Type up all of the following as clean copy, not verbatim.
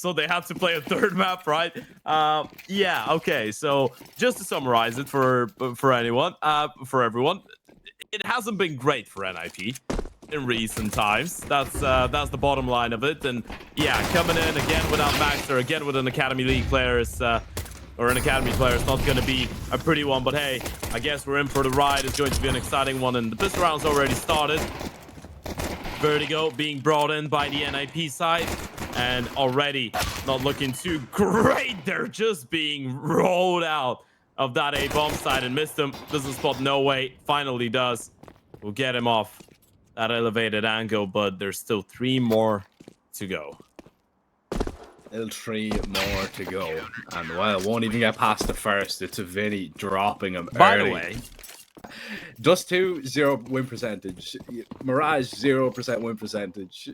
so they have to play a third map, right? Yeah, okay. So just to summarize it for everyone, it hasn't been great for NiP in recent times. That's the bottom line of it. And yeah, coming in again without Maxter, again with an Academy League player is or an Academy player is not going to be a pretty one. But hey, I guess we're in for the ride. It's going to be an exciting one, and the pistol round's already started. Vertigo being brought in by the NiP side, and already not looking too great. They're just being rolled out of that A bomb side and missed him. Doesn't spot no way. Finally does. We'll get him off that elevated angle, but there's still 3 more to go. Still 3 more to go, and well, won't even get past the first. It's a Vinny dropping him By early. the way, Dust 2, 0 win percentage. Mirage, 0% win percentage.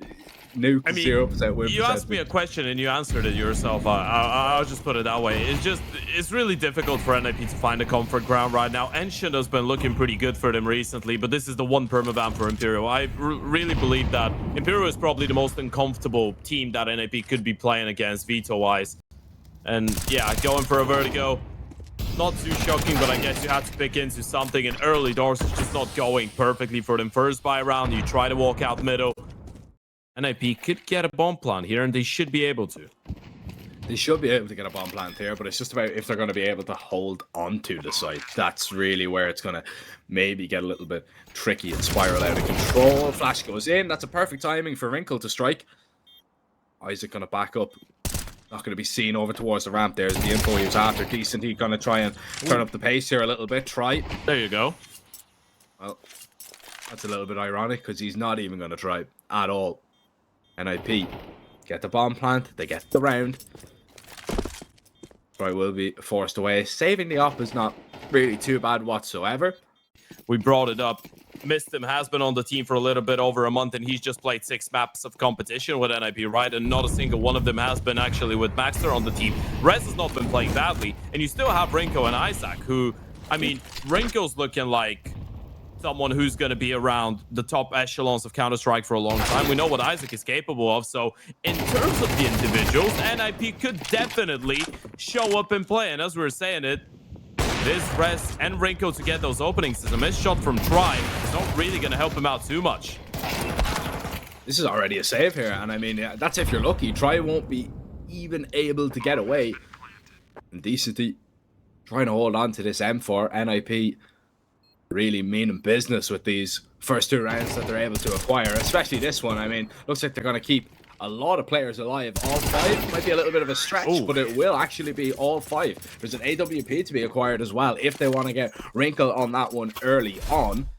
Nuke, 0% win percentage. You asked me a question and you answered it yourself. I'll just put it that way. It's really difficult for NiP to find a comfort ground right now. Ancient has been looking pretty good for them recently, but this is the one permaban for Imperial. I really believe that Imperial is probably the most uncomfortable team that NiP could be playing against veto-wise. And yeah, going for a Vertigo. Not too shocking, but I guess you had to pick into something, and early doors is just not going perfectly for them. First buy round, you try to walk out middle. NiP could get a bomb plant here, and they should be able to. They should be able to get a bomb plant here, but it's just about if they're going to be able to hold onto the site. That's really where it's going to maybe get a little bit tricky and spiral out of control. Flash goes in. That's a perfect timing for Wrinkle to strike. Isaac going to back up. Not going to be seen over towards the ramp. There's the info he was after. Decent. He's going to try and turn up the pace here a little bit. Try. There you go. Well, that's a little bit ironic because he's not even going to try at all. NiP get the bomb plant. They get the round. Try will be forced away. Saving the op is not really too bad whatsoever. We brought it up. Missed him, has been on the team for a little bit over a month, and he's just played 6 maps of competition with NiP, right? And not a single one of them has been actually with Maxter on the team. Rez has not been playing badly, and you still have Rinko and Isaac, who, I mean, Rinko's looking like someone who's going to be around the top echelons of Counter-Strike for a long time. We know what Isaac is capable of, so in terms of the individuals, NiP could definitely show up and play, and as we were saying it is Rez and Rinko to get those openings. It's a missed shot from Tri. It's not really going to help him out too much. This is already a save here, and I mean, that's if you're lucky. Tri won't be even able to get away. And Decency trying to hold on to this M4. NiP really meaning business with these first 2 rounds that they're able to acquire, especially this one. I mean, looks like they're going to keep a lot of players alive. All 5 might be a little bit of a stretch, but it will actually be all 5. There's an AWP to be acquired as well if they want to get Wrinkle on that one early on.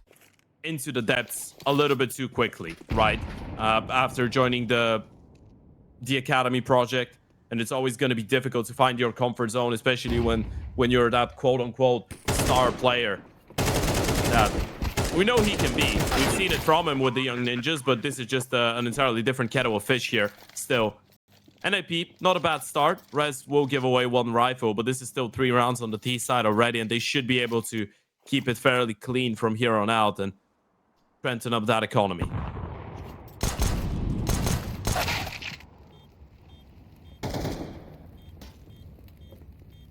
Into the depths a little bit too quickly, right? After joining the Academy project, and it's always going to be difficult to find your comfort zone, especially when you're that quote-unquote star player that we know he can be. We've seen it from him with the young ninjas, but this is just an entirely different kettle of fish here. Still, NiP, not a bad start. Rez will give away 1 rifle, but this is still 3 rounds on the T side already, and they should be able to keep it fairly clean from here on out and strengthen up that economy.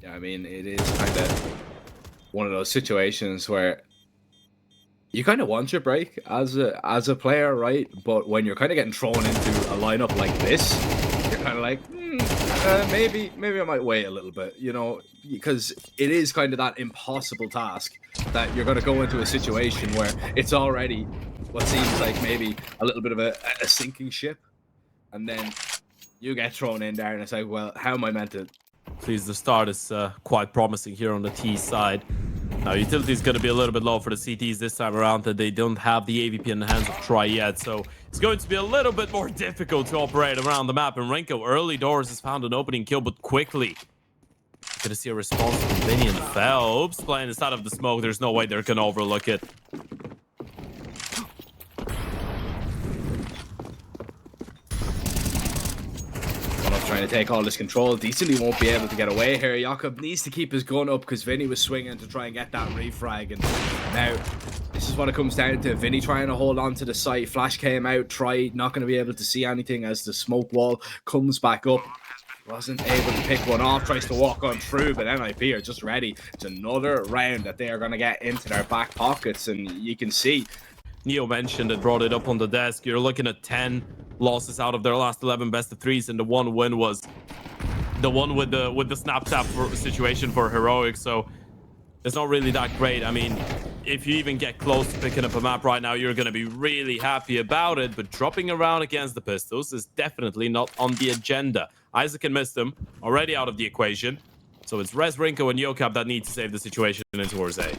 Yeah, I mean, it is kind of one of those situations where you kind of want your break as a player, right? But when you're kind of getting thrown into a lineup like this, you're kind of like, maybe I might wait a little bit, you know, because it is kind of that impossible task that you're going to go into a situation where it's already what seems like maybe a little bit of a sinking ship, and then you get thrown in there, and it's like, well, how am I meant to? Please, the start is quite promising here on the T side. Now, utility is going to be a little bit low for the CTs this time around, that they don't have the AVP in the hands of Tri yet, so it's going to be a little bit more difficult to operate around the map. And Rinko, early doors, has found an opening kill, but quickly gonna see a response from Vinny and Phelps playing this out of the smoke. There's no way they're gonna overlook it. Trying to take all this control. Decently won't be able to get away here. Jakob needs to keep his gun up because Vinny was swinging to try and get that refrag. And now, this is what it comes down to. Vinny trying to hold on to the site. Flash came out, tried, not going to be able to see anything as the smoke wall comes back up. wasn't able to pick one off, tries to walk on through, but NiP are just ready. It's another round that they are going to get into their back pockets, and you can see. Neo mentioned it, brought it up on the desk. You're looking at 10 losses out of their last 11 best of threes, and the one win was the one with the snap tap situation for Heroic. So it's not really that great. I mean, if you even get close to picking up a map right now, you're going to be really happy about it. But dropping around against the Pistols is definitely not on the agenda. Isaac and Mistum already out of the equation. So it's Rez, Rinko, and Yokap that need to save the situation in towards A.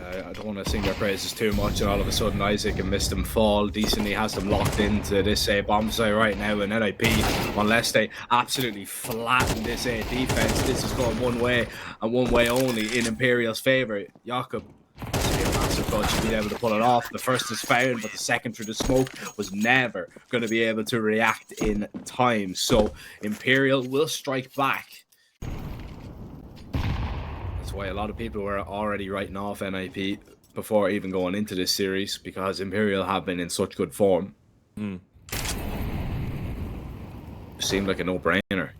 I don't want to sing their praises too much, and all of a sudden Isaac and Mistum fall decently, has them locked into this bomb site right now, and NiP, unless they absolutely flatten this defense, this is going one way and one way only in Imperial's favor. Jakob, a massive clutch to be able to pull it off. The first is found, but the second through the smoke was never going to be able to react in time. So Imperial will strike back. That's why a lot of people were already writing off NiP before even going into this series, because Imperial have been in such good form. Seemed like a no-brainer.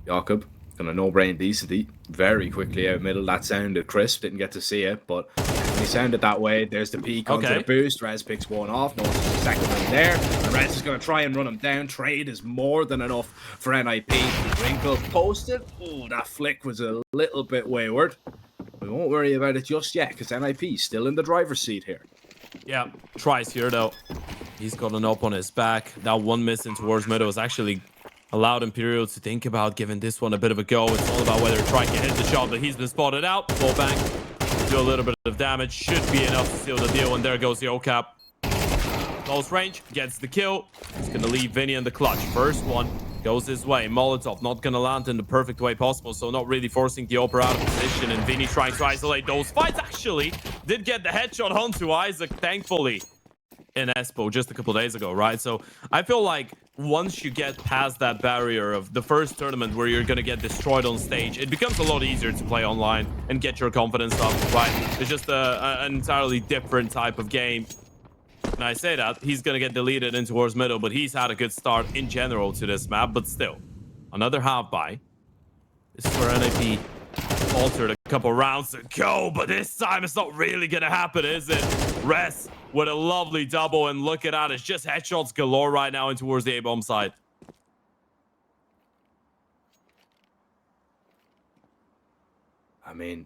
Jakob gonna no-brain decently, very quickly out middle. That sounded crisp, didn't get to see it, but he sounded that way. There's the peak onto the boost. Rez picks one off, no the second one there, and Rez is gonna try and run him down. Trade is more than enough for NiP. Wrinkle posted. Oh, that flick was a little bit wayward. We won't worry about it just yet, because NiP still in the driver's seat here. Yeah, tries here though. He's got an up on his back. That one miss in towards middle has actually allowed Imperial to think about giving this one a bit of a go. It's all about whether Trike can hit the shot, but he's been spotted out. Fall back, do a little bit of damage. Should be enough to seal the deal, and there goes the Yokap. Close range, gets the kill. He's going to leave Vinny in the clutch. First one goes his way. Molotov not going to land in the perfect way possible, so not really forcing the Oper out of position, and Vinny trying to isolate those fights. Actually did get the headshot onto Isaac, thankfully, in Espo just a couple days ago, right? So I feel like once you get past that barrier of the first tournament where you're going to get destroyed on stage, it becomes a lot easier to play online and get your confidence up, right? It's just an entirely different type of game. And I say that, he's going to get deleted in towards middle, but he's had a good start in general to this map. But still, another half buy. This is where NiP altered a couple rounds ago, but this time it's not really going to happen, is it? Rez with a lovely double, and look at that. It's just headshots galore right now in towards the A-bomb side. I mean,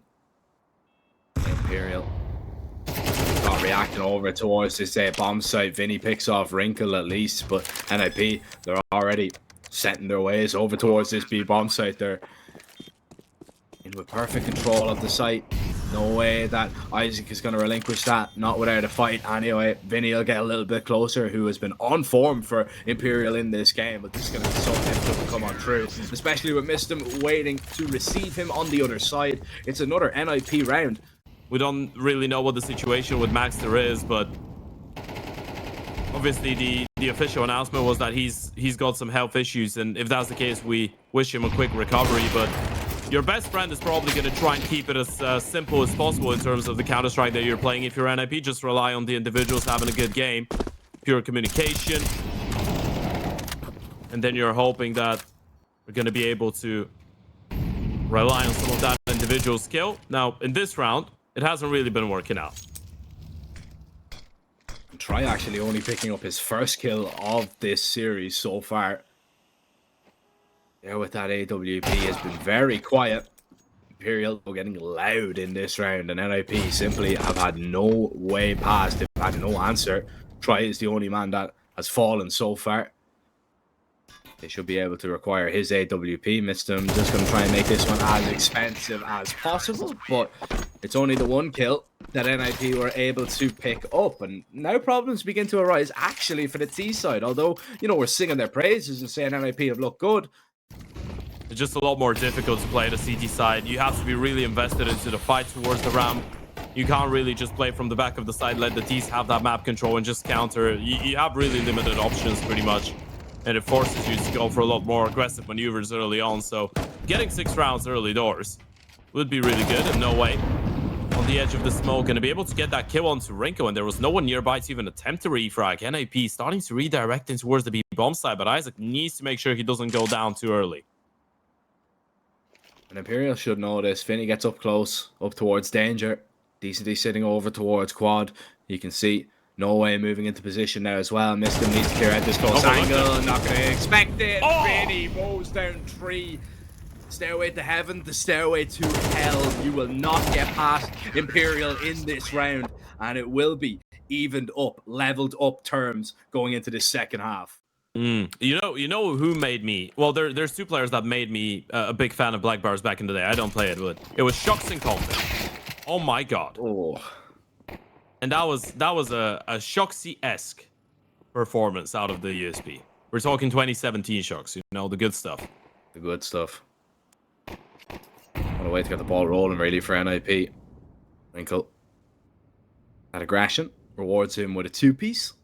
Imperial not reacting over towards this bomb site. Vinny picks off Wrinkle at least, but NiP, they're already setting their ways over towards this B bomb site. They're in with perfect control of the site. No way that Isaac is going to relinquish that, not without a fight. Anyway, Vinny will get a little bit closer, who has been on form for Imperial in this game, but this is going to be so difficult to come on through, especially with Mistum waiting to receive him on the other side. It's another NiP round. We don't really know what the situation with Maxter is, but obviously the official announcement was that he's got some health issues, and if that's the case, we wish him a quick recovery. But your best friend is probably going to try and keep it as simple as possible in terms of the Counter-Strike that you're playing. If you're NiP, just rely on the individuals having a good game, pure communication, and then you're hoping that we're going to be able to rely on some of that individual skill. Now, in this round, it hasn't really been working out. Try actually only picking up his first kill of this series so far. There with that AWP has been very quiet. Imperial getting loud in this round, and NiP simply have had no way past. They've had no answer. Try is the only man that has fallen so far. They should be able to require his AWP. Mistum just going to try and make this one as expensive as possible, but it's only the one kill that NiP were able to pick up, and now problems begin to arise actually for the T side. Although, you know, we're singing their praises and saying NiP have looked good, it's just a lot more difficult to play the CT side. You have to be really invested into the fight towards the ramp. You can't really just play from the back of the side, let the T's have that map control and just counter. You have really limited options pretty much, and it forces you to go for a lot more aggressive maneuvers early on. So getting 6 rounds early doors would be really good, and no way on the edge of the smoke and to be able to get that kill onto Rinko, and there was no one nearby to even attempt to refrag. NiP starting to redirect in towards the B bomb side, but Isaac needs to make sure he doesn't go down too early. And Imperial should know this. Finny gets up close, up towards danger. Decently sitting over towards quad. You can see No Way moving into position now as well. Missed him, needs to clear out this close angle. Not going to expect it. Finny mows down 3. Stairway to heaven, the stairway to hell. You will not get past Imperial in this round, and it will be evened up, leveled up terms going into this second half. You know who made me? Well, there's 2 players that made me a big fan of Black Bars back in the day. I don't play it, but it was Shocks and Confidence. Oh my god. Oh. And that was a Shoxy-esque performance out of the USP. We're talking 2017 Shocks, you know, the good stuff. The good stuff. What a way to get the ball rolling, really, for NiP. Wrinkle. That aggression rewards him with a 2-piece.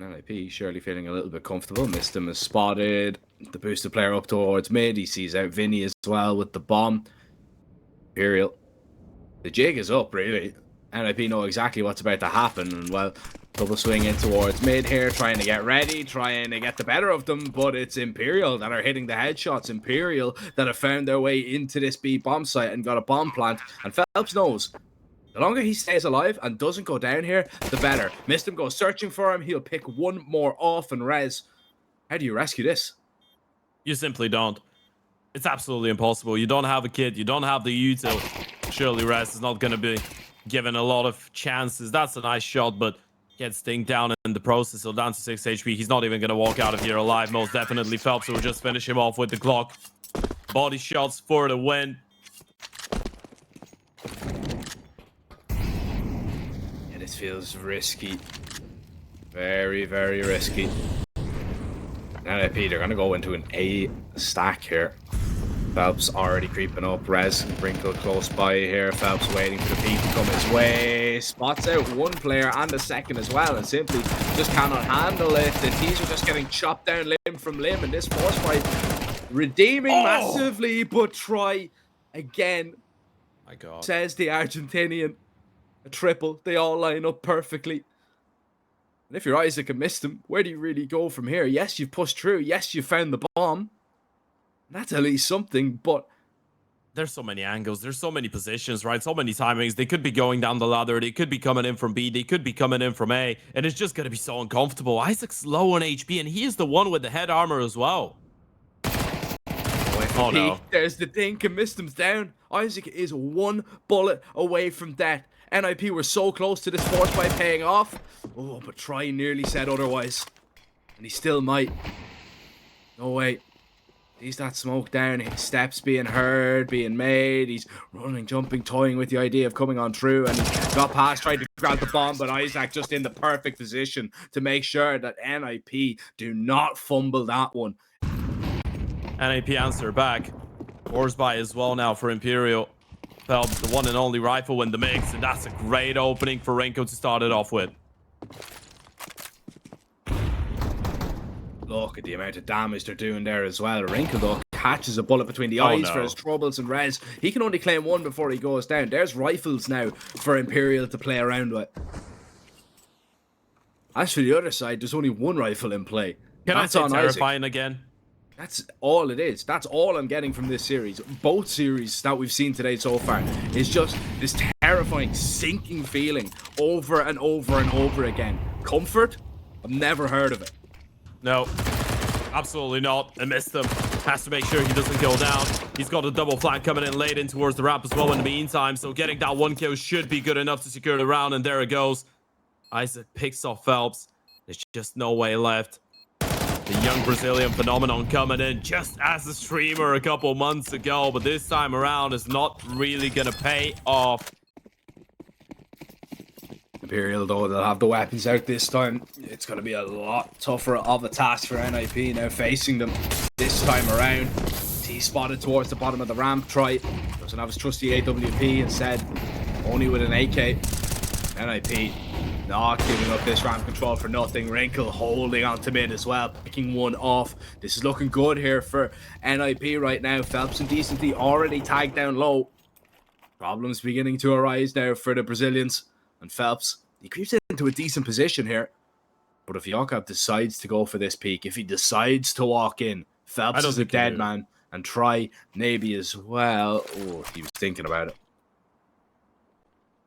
NiP surely feeling a little bit comfortable. Missed him as spotted. The boosted player up towards mid. He sees out Vinny as well with the bomb. Imperial. The jig is up, really. NiP know exactly what's about to happen. And, well, double swing in towards mid here, trying to get ready, trying to get the better of them, but it's Imperial that are hitting the headshots. Imperial that have found their way into this B bomb site and got a bomb plant. And Phelps knows, the longer he stays alive and doesn't go down here, the better. Missed him, goes searching for him. He'll pick one more off and res. How do you rescue this? You simply don't. It's absolutely impossible. You don't have a kid. You don't have the util. Surely Res is not going to be given a lot of chances. That's a nice shot, but gets dinged down in the process. So down to 6 HP. He's not even going to walk out of here alive. Most definitely Phelps will just finish him off with the Glock. Body shots for the win. Yeah, this feels risky. Very, very risky. NiP, they're going to go into an A stack here. Phelps already creeping up. Rez, Wrinkle close by here. Phelps waiting for the peak to come his way. Spots out one player and a second as well, and simply just cannot handle it. The T's are just getting chopped down limb from limb, and this force fight redeeming massively, but try again. My God. Says the Argentinian. A triple. They all line up perfectly. And if you're Isaac and missed him, where do you really go from here? Yes, you've pushed through. Yes, you found the bomb. That's at least something, but there's so many angles, there's so many positions, right? So many timings. They could be going down the ladder, they could be coming in from B, they could be coming in from A, and it's just going to be so uncomfortable. Isaac's low on HP, and he is the one with the head armor as well. Oh no. There's the dink, and missed him down. Isaac is 1 bullet away from death. NiP were so close to this force by paying off. Oh, but Try nearly said otherwise. And he still might. No way. He's that smoke down, his steps being heard, being made. He's running, jumping, toying with the idea of coming on through, and he's got past, tried to grab the bomb, but Isaac just in the perfect position to make sure that NiP do not fumble that one. NiP answer back. Wars by as well now for Imperial. Phelps, the one and only rifle in the mix, and that's a great opening for Rinko to start it off with. Look at the amount of damage they're doing there as well. Rinko, though, catches a bullet between the eyes for his troubles and res. He can only claim 1 before he goes down. There's rifles now for Imperial to play around with. As for the other side, there's only 1 rifle in play. Can I say terrifying again? That's all it is. That's all I'm getting from this series. Both series that we've seen today so far is just this terrifying, sinking feeling over and over and over again. Comfort? I've never heard of it. No, absolutely not. I missed him. Has to make sure he doesn't go down. He's got a double flank coming in late in towards the ramp as well in the meantime. So getting that 1 kill should be good enough to secure the round. And there it goes. Isaac picks off Phelps. There's just no way left. The young Brazilian phenomenon coming in just as a streamer a couple months ago. But this time around is not really going to pay off. Imperial, though, they'll have the weapons out this time. It's going to be a lot tougher of a task for NiP now facing them this time around. T spotted towards the bottom of the ramp. Try doesn't have his trusty AWP, instead only with an AK. NiP not giving up this ramp control for nothing. Wrinkle holding on to mid as well, picking 1 off. This is looking good here for NiP right now. Phelps and Decently already tagged down low. Problems beginning to arise now for the Brazilians. And Phelps, he creeps into a decent position here. But if Jakob decides to go for this peak, if he decides to walk in, Phelps is a dead man. And try maybe as well. Oh, he was thinking about it.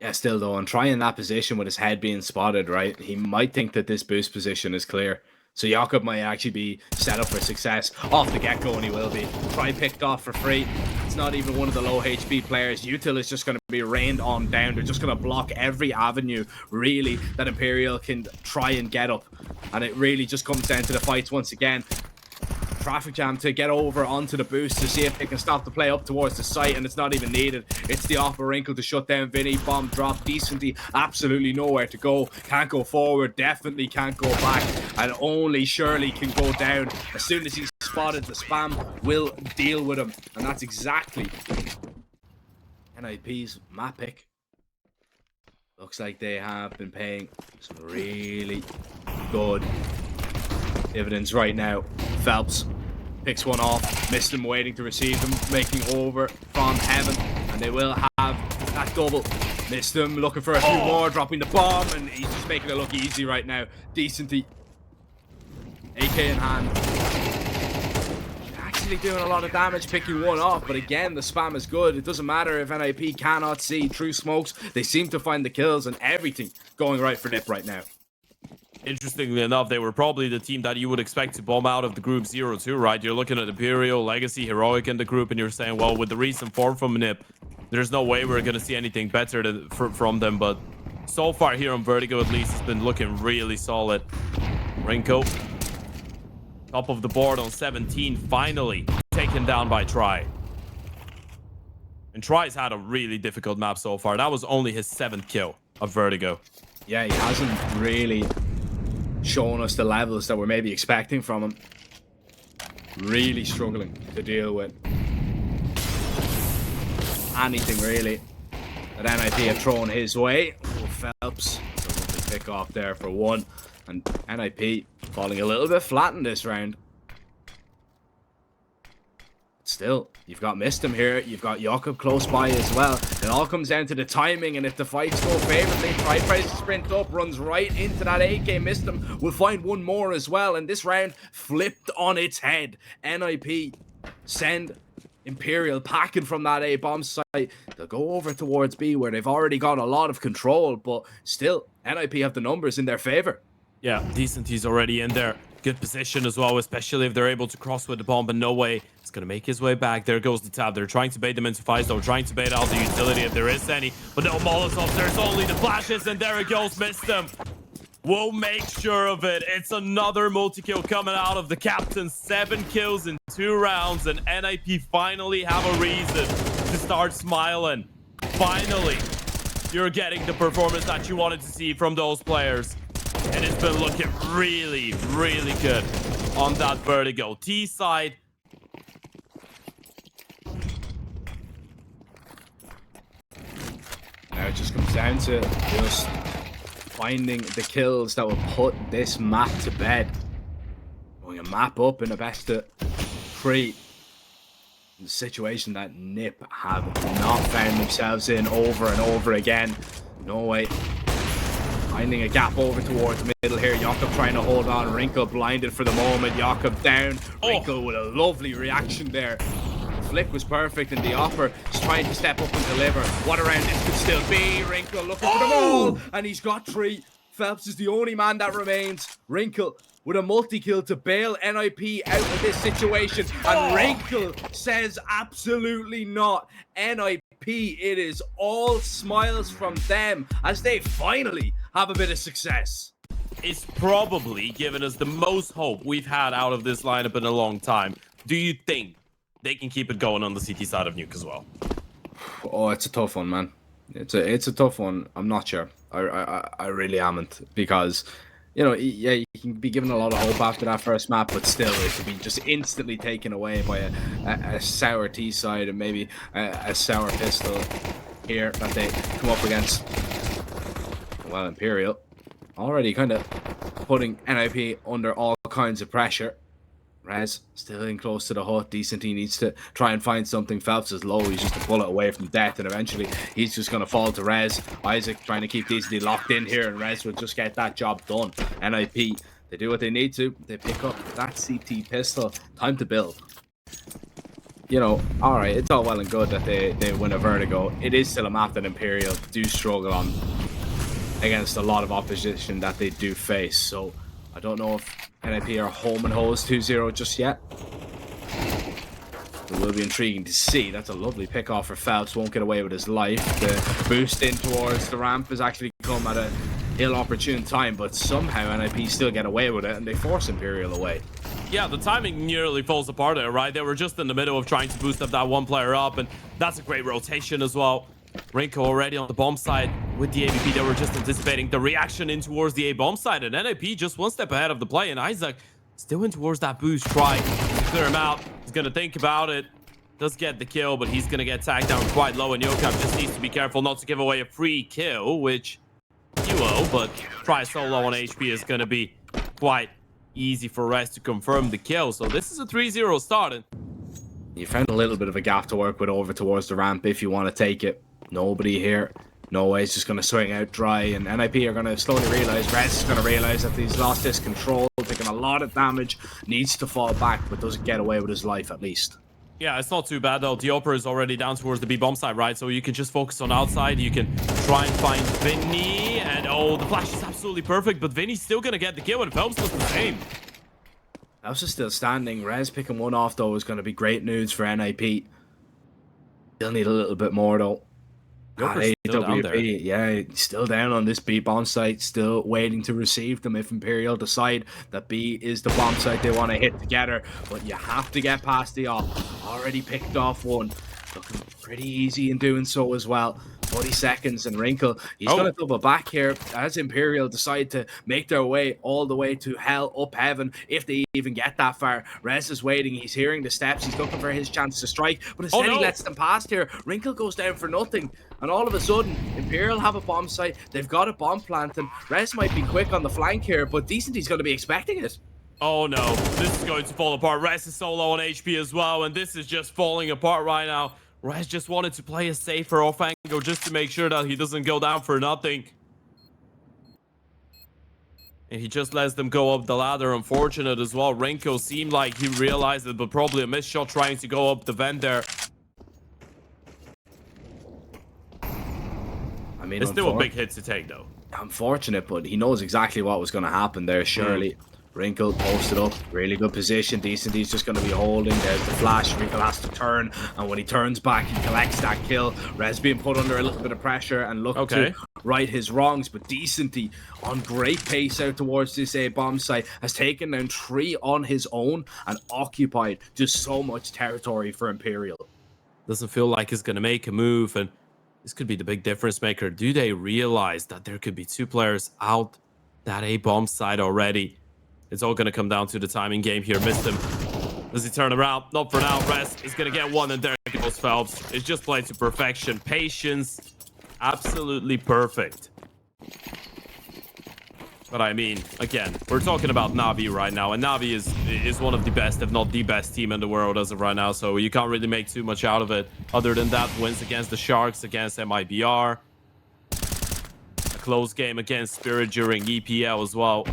Yeah, still though, and try in that position with his head being spotted, right? He might think that this boost position is clear. So Jakob might actually be set up for success off the get-go, and he will be. Try picked off for free. It's not even one of the low HP players. Util is just going to be rained on down. They're just going to block every avenue, really, that Imperial can try and get up. And it really just comes down to the fights once again. Traffic jam to get over onto the boost to see if they can stop the play up towards the site, and it's not even needed. It's the Oppa Wrinkle to shut down Vinny. Bomb drop decently, absolutely nowhere to go. Can't go forward, definitely can't go back, and only Shirley can go down. As soon as he's spotted, the spam will deal with him, and that's exactly NiP's map pick. Looks like they have been paying some really good dividends right now. Phelps picks one off, missed him waiting to receive them, making over from heaven, and they will have that double. Missed him, looking for a few more, dropping the bomb, and he's just making it look easy right now. Decently. AK in hand. Actually doing a lot of damage, picking one off, but again, the spam is good. It doesn't matter if NiP cannot see through smokes. They seem to find the kills, and everything going right for NiP right now. Interestingly enough, they were probably the team that you would expect to bomb out of the group 0-2, right? You're looking at Imperial, Legacy, Heroic in the group, and you're saying, well, with the recent form from NiP, there's no way we're going to see anything better from them. But so far here on Vertigo, at least, it's been looking really solid. Rinko, top of the board on 17, finally taken down by Try. And Try's had a really difficult map so far. That was only his 7th kill of Vertigo. Yeah, he hasn't really shown us the levels that we're maybe expecting from him. Really struggling to deal with anything really that NiP have thrown his way. Oh, Phelps, a lovely pick off there for one, and NiP falling a little bit flat in this round. Still, you've got Mistim here, you've got Jakob close by as well. It all comes down to the timing, and if the fights go favorably, Try tries to sprint up, runs right into that AK. Mistim will find one more as well, and this round flipped on its head. NiP send Imperial packing from that A bomb site. They'll go over towards B, where they've already got a lot of control, but still, NiP have the numbers in their favor. Yeah, decent. He's already in there. Good position as well, especially if they're able to cross with the bomb, but no way it's going to make his way back. There goes the tab. They're trying to bait them into fights, though, trying to bait out the utility if there is any, but no Molotovs. There's only the flashes, and there it goes. Missed them. We'll make sure of it. It's another multi-kill coming out of the captain. 7 kills in 2 rounds, and NiP finally have a reason to start smiling. Finally, you're getting the performance that you wanted to see from those players. And it's been looking really, really good on that Vertigo T side. Now it just comes down to just finding the kills that will put this map to bed. Going a map up in a best of 3. The situation that NiP have not found themselves in over and over again. No way. Finding a gap over towards middle here. Jakob trying to hold on. Wrinkle blinded for the moment. Jakob down. Wrinkle with a lovely reaction there. The flick was perfect, and the offer is trying to step up and deliver. What a round this could still be. Wrinkle looking for the ball, and he's got 3. Phelps is the only man that remains. Wrinkle with a multi-kill to bail NiP out of this situation. And Wrinkle says absolutely not. NiP, it is all smiles from them as they finally have a bit of success. It's probably given us the most hope we've had out of this lineup in a long time. Do you think they can keep it going on the CT side of Nuke as well? Oh, it's a tough one, man. It's a tough one. I'm not sure. I really amn't, because you know, yeah, you can be given a lot of hope after that first map, but still, it could be just instantly taken away by a sour T side and maybe a sour pistol here that they come up against. Well, Imperial already kind of putting NiP under all kinds of pressure. Rez still in close to the hut. Decent. He needs to try and find something. Phelps is low. He's just a bullet away from death, and eventually he's just going to fall to Rez. Isaac trying to keep Decent locked in here, and Rez will just get that job done. NiP, they do what they need to. They pick up that CT pistol. Time to build. You know, all right, it's all well and good that they win a Vertigo. It is still a map that Imperial do struggle on against a lot of opposition that they do face. So I don't know if NiP are home and hose 2-0 just yet. It will be intriguing to see. That's a lovely pick off for Phelps. Won't get away with his life. The boost in towards the ramp has actually come at a ill-opportune time, but somehow NiP still get away with it, and they force Imperial away. Yeah, the timing nearly falls apart there, right? They were just in the middle of trying to boost up that one player up, and that's a great rotation as well. Rinko already on the bomb side with the AVP. They were just anticipating the reaction in towards the A bomb side, and NiP just one step ahead of the play, and Isaac still in towards that boost, trying to clear him out. He's gonna think about it. Does get the kill, but he's gonna get tagged down quite low, and Yokap just needs to be careful not to give away a free kill, which duo, but try solo on HP is gonna be quite easy for Rez to confirm the kill. So this is a 3-0 start. And you found a little bit of a gap to work with over towards the ramp if you want to take it. Nobody here. No way. It's just going to swing out dry, and NiP are going to slowly realize, Rez is going to realize that he's lost his control, taking a lot of damage, needs to fall back, but doesn't get away with his life at least. yeah, it's not too bad though. Dioper is already down towards the B bomb side, right? So you can just focus on outside. You can try and find Vinny, and oh, the flash is absolutely perfect, but Vinny's still going to get the kill, and Phelps does the same. Phelps is still standing. Rez picking one off though is going to be great news for NiP. Still need a little bit more though. Still down there. Yeah, still down on this B bomb site, still waiting to receive them if Imperial decide that B is the bomb site they want to hit together. But you have to get past the off. Already picked off one. Looking pretty easy in doing so as well. 40 seconds, and Wrinkle, he's going to double back here as Imperial decide to make their way all the way to hell, up heaven, if they even get that far. Rez is waiting. He's hearing the steps. He's looking for his chance to strike, but instead he lets them past here. Wrinkle goes down for nothing, and all of a sudden, Imperial have a bomb site. They've got a bomb planting. Rez might be quick on the flank here, but Decent, he's going to be expecting it. Oh no, this is going to fall apart. Rez is so low on HP as well, and this is just falling apart right now. Rez just wanted to play a safer off angle just to make sure that he doesn't go down for nothing. And he just lets them go up the ladder. Unfortunate as well. Renko seemed like he realized it, but probably a missed shot trying to go up the vent there. I mean, it's still a big hit to take though. Unfortunate, but he knows exactly what was going to happen there, surely. Wrinkle posted up, really good position. Decent, he's just going to be holding. There's the flash. Wrinkle has to turn, and when he turns back, he collects that kill. Rez being put under a little bit of pressure and look to right his wrongs, but Decenty on great pace out towards this A bomb site has taken down 3 on his own and occupied just so much territory for Imperial. Doesn't feel like he's going to make a move, and this could be the big difference maker. Do they realize that there could be 2 players out that A bomb site already? It's all going to come down to the timing game here. Missed him. Does he turn around? Not for now. Rez is going to get one, and there goes Phelps. It's just played to perfection. Patience. Absolutely perfect. But I mean, again, we're talking about Navi right now, and Navi is one of the best, if not the best team in the world as of right now, so you can't really make too much out of it. Other than that, wins against the Sharks, against MIBR. A close game against Spirit during EPL as well.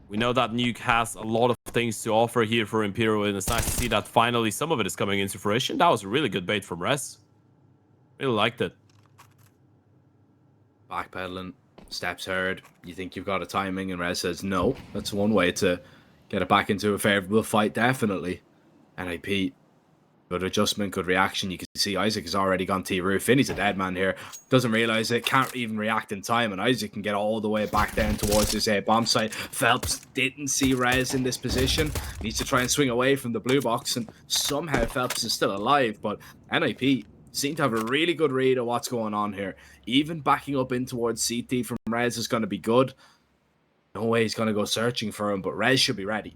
We know that Nuke has a lot of things to offer here for Imperial, and it's nice to see that finally some of it is coming into fruition. That was a really good bait from Rez. Really liked it. Backpedaling, steps heard. You think you've got a timing, and Rez says no. That's one way to get it back into a favorable fight, definitely. NiP, good adjustment, good reaction. You can see Isaac has already gone T-roof. Finney's a dead man here. Doesn't realize it, can't even react in time, and Isaac can get all the way back down towards this bomb site. Phelps didn't see Rez in this position. Needs to try and swing away from the blue box, and somehow Phelps is still alive, but NiP seem to have a really good read of what's going on here. Even backing up in towards CT from Rez is going to be good. No way he's going to go searching for him, but Rez should be ready.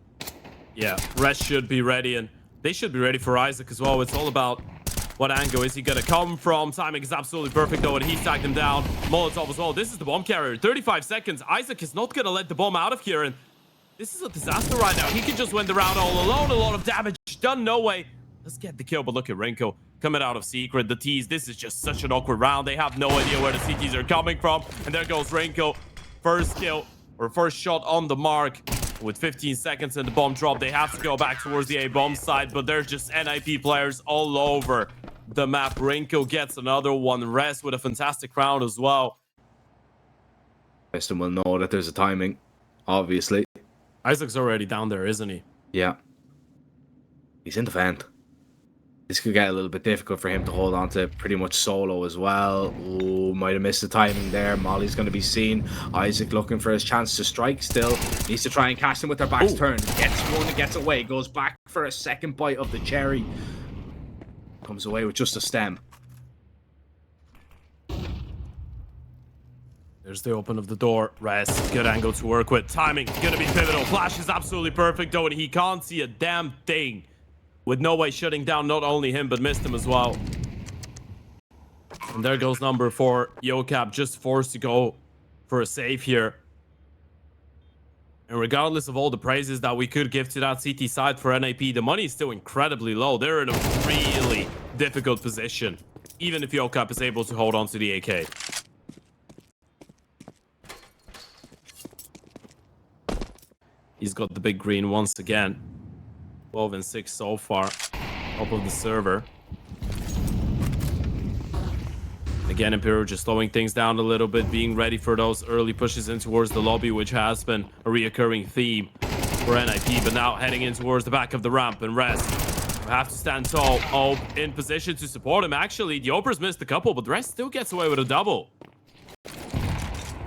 Yeah, Rez should be ready, and they should be ready for Isaac as well. It's all about what angle is he going to come from. Timing is absolutely perfect, though, and he tagged him down. MongolZ as well. This is the bomb carrier. 35 seconds. Isaac is not going to let the bomb out of here, and This is a disaster right now. He could just win the round all alone. A lot of damage done. No way. Let's get the kill. But look at Rinko coming out of secret. The T's. This is just such an awkward round. They have no idea where the CTs are coming from. And there goes Rinko. First kill or first shot on the mark. With 15 seconds and the bomb drop, they have to go back towards the A-bomb side. But there's just NiP players all over the map. Rinko gets another one. Rest with a fantastic round as well. Western will know that there's a timing, obviously. Isaac's already down there, isn't he? Yeah. He's in the vent. This could get a little bit difficult for him to hold on to pretty much solo as well. Ooh, might have missed the timing there. Molly's going to be seen. Isaac looking for his chance to strike still. Needs to try and catch them with their backs turned. Gets one and gets away. Goes back for a second bite of the cherry. Comes away with just a stem. There's the open of the door. Rest. Good angle to work with. Timing. Gonna be pivotal. Flash is absolutely perfect, though, and he can't see a damn thing. With no way shutting down not only him, but missed him as well. And there goes number 4. Yocap just forced to go for a save here. And regardless of all the praises that we could give to that CT side for NiP, the money is still incredibly low. They're in a really difficult position, even if Yocap is able to hold on to the AK. He's got the big green once again. 12 and 6 so far. Top of the server. Again, Imperial just slowing things down a little bit, being ready for those early pushes in towards the lobby, which has been a reoccurring theme for NiP. But now heading in towards the back of the ramp, and Rest have to stand tall. Oh, in position to support him. Actually, the Oprah's missed a couple, but Rest still gets away with a double.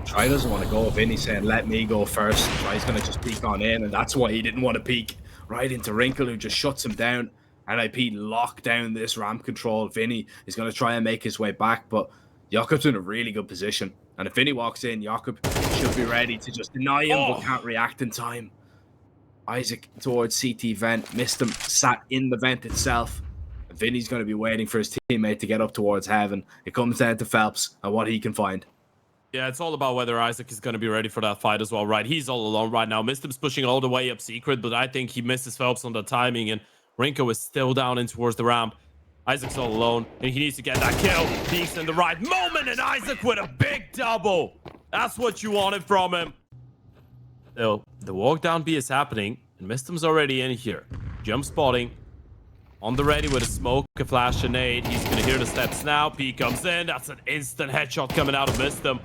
Try doesn't want to go. Vinny's saying, let me go first. Try's going to just peek on in, and that's why he didn't want to peek right into Wrinkle, who just shuts him down. NiP lock down this ramp control. Vinny is going to try and make his way back, but Jakob's in a really good position. And if Vinny walks in, Jakob should be ready to just deny him, but can't react in time. Isaac towards CT vent, missed him, sat in the vent itself. And Vinny's going to be waiting for his teammate to get up towards heaven. It comes down to Phelps and what he can find. Yeah, it's all about whether Isaac is going to be ready for that fight as well, right? He's all alone right now. Mistim's pushing all the way up secret, but I think he misses Phelps on the timing, and Rinko is still down in towards the ramp. Isaac's all alone, and he needs to get that kill. Peaks in the right moment, and Isaac with a big double. That's what you wanted from him. So, the walk down B is happening, and Mistim's already in here. Jump spotting. On the ready with a smoke, a flash, a nade. He's going to hear the steps now. P comes in. That's an instant headshot coming out of Mistim.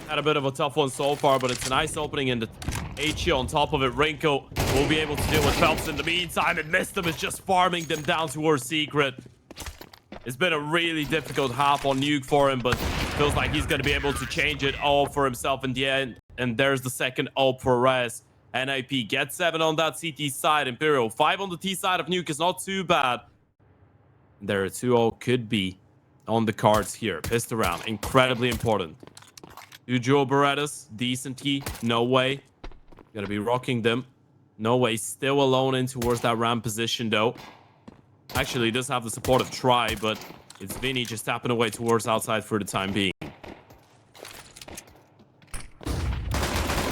Had a bit of a tough one so far, but it's a nice opening in the HE on top of it. Rinko will be able to deal with Phelps in the meantime, and Mistim is just farming them down towards secret. It's been a really difficult half on Nuke for him, but feels like he's going to be able to change it all for himself in the end. And there's the second ult for Rez. NiP gets 7 on that CT side. Imperial 5 on the T side of Nuke is not too bad. There are 2 ult could be on the cards here. Pissed around, incredibly important. 2 dual Berettas, decent T, no way. Gonna be rocking them. No way, still alone in towards that ramp position though. Actually, he does have the support of Try, but it's Vinny just tapping away towards outside for the time being.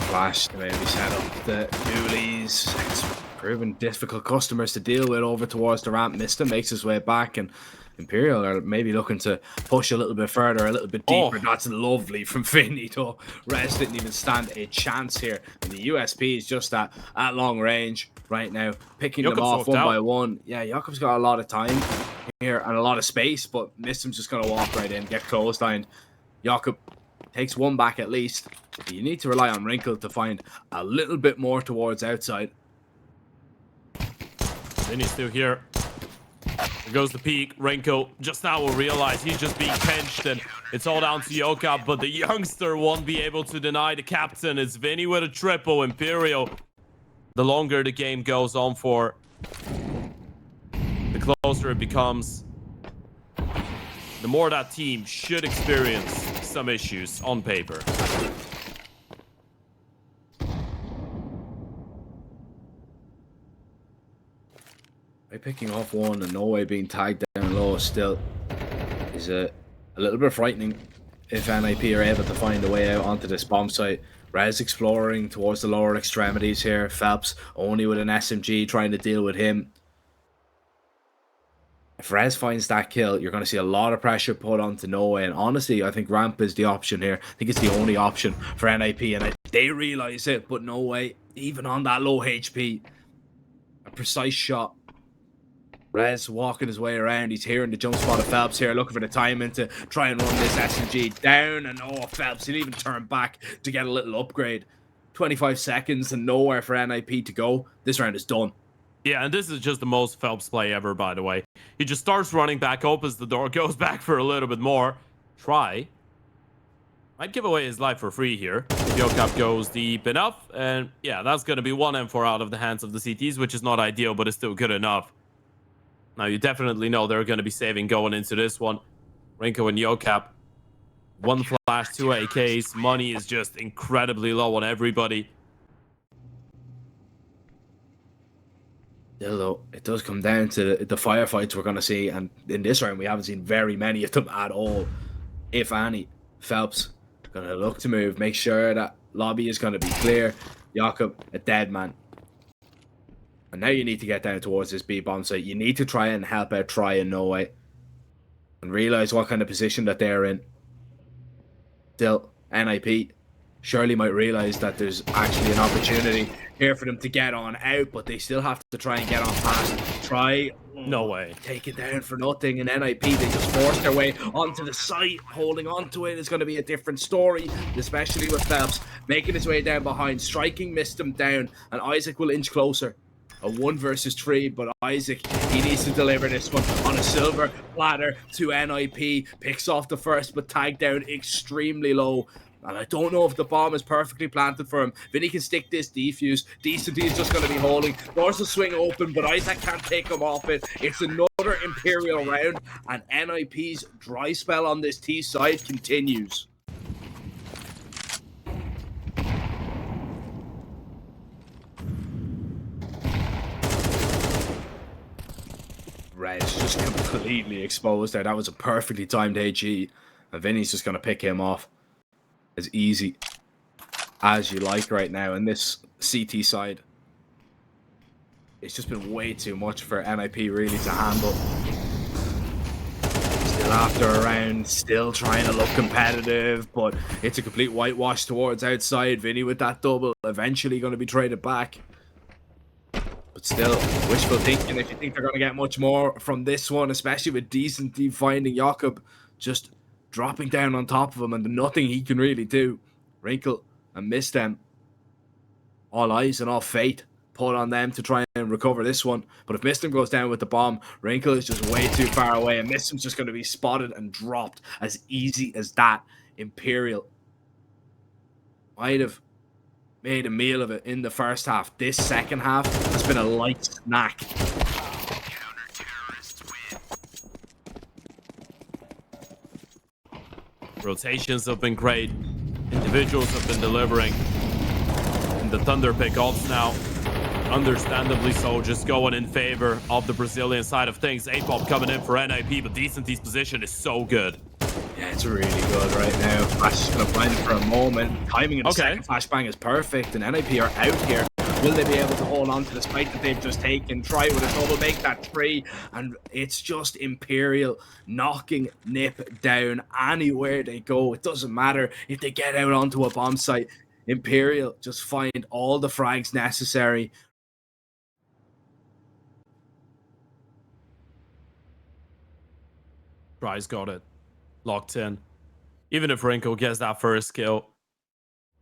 Flash, the way we set up the dualies. It's proven difficult customers to deal with over towards the ramp. Mista makes his way back, and Imperial are maybe looking to push a little bit further, a little bit deeper. That's lovely from Vinny, though. Rez didn't even stand a chance here. And the USP is just at long range right now, picking them off one by one. Yeah, Jakob's got a lot of time here and a lot of space, but Mistim's just going to walk right in, get closed down. Jakob takes one back at least. You need to rely on Wrinkle to find a little bit more towards outside. Vinny's still here. There goes the peak. Rinko just now will realize he's just being pinched, and it's all down to Yocap, but the youngster won't be able to deny the captain. It's Vinny with a triple. Imperial, the longer the game goes on for, the closer it becomes. The more that team should experience some issues on paper. By picking off one and no way being tagged down low still is a little bit frightening if NiP are able to find a way out onto this bomb site. Rez exploring towards the lower extremities here. Phelps only with an SMG trying to deal with him. If Rez finds that kill, you're going to see a lot of pressure put onto Noah. And honestly, I think ramp is the option here. I think it's the only option for NiP. And they realize it, but no way. Even on that low HP, a precise shot. Rez walking his way around. He's hearing the jump spot of Phelps here, looking for the timing to try and run this SMG down. And oh, Phelps, he'll even turn back to get a little upgrade. 25 seconds and nowhere for NiP to go. This round is done. Yeah, and this is just the most Phelps play ever, by the way. He just starts running back, opens the door, goes back for a little bit more. Try. Might give away his life for free here. If Yocap goes deep enough. And yeah, that's going to be one M4 out of the hands of the CTs, which is not ideal, but it's still good enough. Now, you definitely know they're going to be saving going into this one. Rinko and Yocap. One flash, 2 AKs. Money is just incredibly low on everybody. Still though, it does come down to the firefights we're going to see. And in this round, we haven't seen very many of them at all. If any. Phelps going to look to move. Make sure that lobby is going to be clear. Jakob, a dead man. And now you need to get down towards this B bomb site. You need to try and help out Try and No Way. And realize what kind of position that they're in. Still, NiP surely might realize that there's actually an opportunity here for them to get on out, but they still have to try and get on past Try. No way. Take it down for nothing. And NiP, they just forced their way onto the site. Holding on to it is going to be a different story, especially with Phelps making his way down behind. Striking missed him down, and Isaac will inch closer. A 1 versus 3, but Isaac, he needs to deliver this one on a silver platter to NiP. Picks off the first, but tagged down extremely low. And I don't know if the bomb is perfectly planted for him. Vinny can stick this defuse. Decent is just going to be holding. Doors will swing open, but Isaac can't take him off it. It's another Imperial round, and NiP's dry spell on this T side continues. Rez just completely exposed there. That was a perfectly timed HE. And Vinny's just going to pick him off as easy as you like right now. And this CT side, it's just been way too much for NiP really to handle. Still after a round, still trying to look competitive, but it's a complete whitewash towards outside. Vinny with that double, eventually going to be traded back. But still, wishful thinking if you think they're going to get much more from this one, especially with Decent finding Jakob just dropping down on top of him and nothing he can really do. Wrinkle and miss them. All eyes and all fate put on them to try and recover this one. But if Mistim goes down with the bomb, Wrinkle is just way too far away and Mistim's just going to be spotted and dropped as easy as that. Imperial might have made a meal of it in the first half. This second half has been a light snack. Rotations have been great. Individuals have been delivering. And the Thunderpick ults now, understandably so, just going in favor of the Brazilian side of things. A-Pop coming in for NiP, but Decent's position is so good. Yeah, it's really good right now. Flash is going to blind it for a moment. Timing in the second flashbang is perfect, and NiP are out here. Will they be able to hold on to the spike that they've just taken? Try with a double, make that 3, and it's just Imperial knocking NiP down anywhere they go. It doesn't matter if they get out onto a bomb site. Imperial just find all the frags necessary. Try's got it. Locked in. Even if Rinko gets that first kill,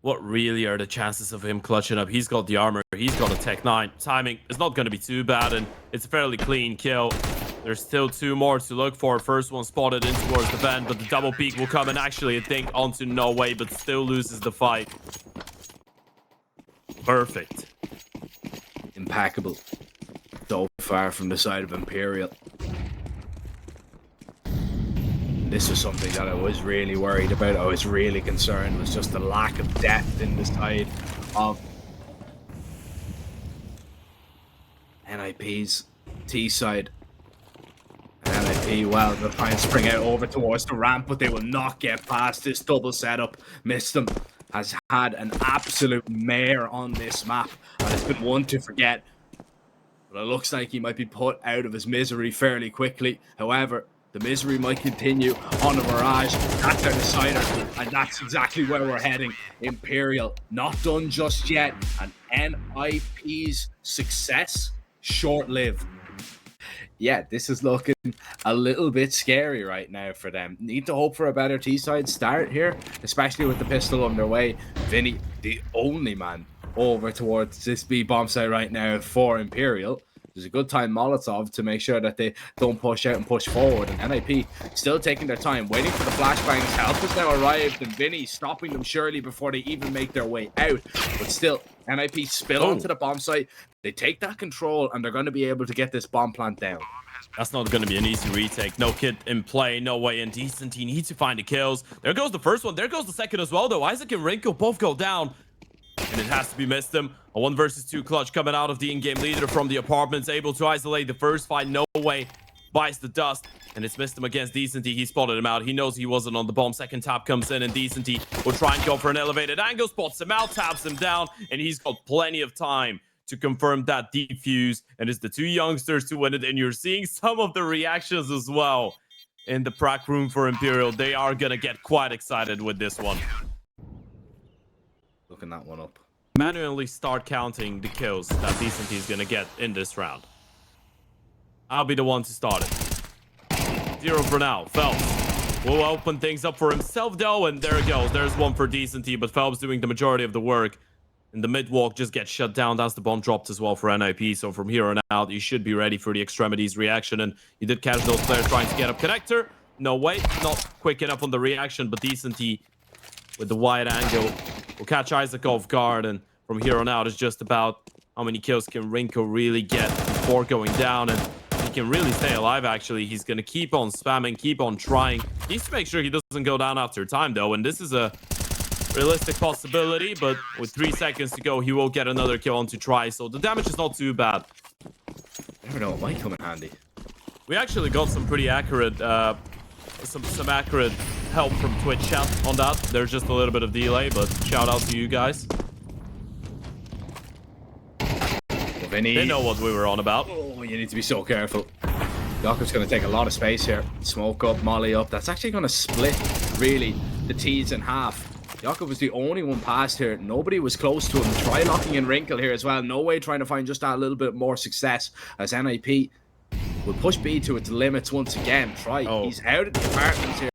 what really are the chances of him clutching up? He's got the armor. He's got a Tech 9. Timing is not going to be too bad, and it's a fairly clean kill. There's still 2 more to look for. First one spotted in towards the vent, but the double peek will come and actually, I think, onto No Way, but still loses the fight. Perfect. Impeccable. So far from the side of Imperial. This was something that I was really worried about. I was really concerned, was just the lack of depth in the side of NiP's T side. And NiP, well, they'll try and spring out over towards the ramp, but they will not get past this double setup. Missed them. has had an absolute mare on this map, and it's been one to forget. But it looks like he might be put out of his misery fairly quickly. However, the misery might continue on the Mirage. That's our decider, and that's exactly where we're heading. Imperial, not done just yet, and NiP's success, short-lived. Yeah, this is looking a little bit scary right now for them. Need to hope for a better T-side start here, especially with the pistol on their way. Vinny, the only man over towards this B bomb site right now for Imperial. There's a good time Molotov to make sure that they don't push out and push forward. And NiP still taking their time, waiting for the flashbangs. Help has now arrived, and Vinny stopping them surely before they even make their way out. But still, NiP spill onto the bomb site. They take that control, and they're going to be able to get this bomb plant down. That's not going to be an easy retake. No kit in play, no way indecent. He needs to find the kills. There goes the first one. There goes the second as well, though. Isaac and Rinko both go down. And it has to be missed him. A 1 versus 2 clutch coming out of the in-game leader from the apartments, able to isolate the first fight. No way. Bites the dust. And it's missed him against Decenty. He spotted him out. He knows he wasn't on the bomb. Second tap comes in, and Decenty will try and go for an elevated angle. Spots him out, taps him down, and he's got plenty of time to confirm that defuse. And it's the two youngsters to win it. And you're seeing some of the reactions as well in the prac room for Imperial. They are going to get quite excited with this one. Looking that one up. Manually start counting the kills that Decenty is going to get in this round. I'll be the one to start it. 0 for now. Phelps will open things up for himself, though, and there it goes. There's one for Decenty, but Phelps doing the majority of the work. And the mid-walk just gets shut down. That's the bomb dropped as well for NiP. So from here on out, you should be ready for the extremities reaction. And you did catch those players trying to get up connector. No way. Not quick enough on the reaction, but Decenty with the wide angle will catch Isaac off guard. And from here on out, it's just about how many kills can Rinko really get before going down. And he can really stay alive, actually. He's going to keep on spamming, keep on trying. He needs to make sure he doesn't go down after time, though. And this is a realistic possibility, but with 3 seconds to go, he will get another kill on to try. So the damage is not too bad. Never know, it might come in handy. We actually got some pretty accurate, some accurate help from Twitch chat on that. There's just a little bit of delay, but shout out to you guys. They know what we were on about. Oh, you need to be so careful. Jakob's going to take a lot of space here. Smoke up, molly up. That's actually going to split, really, the T's in half. Jakob was the only one past here. Nobody was close to him. Try locking in Wrinkle here as well. No way trying to find just that little bit more success as NiP will push B to its limits once again. He's out of the apartments here,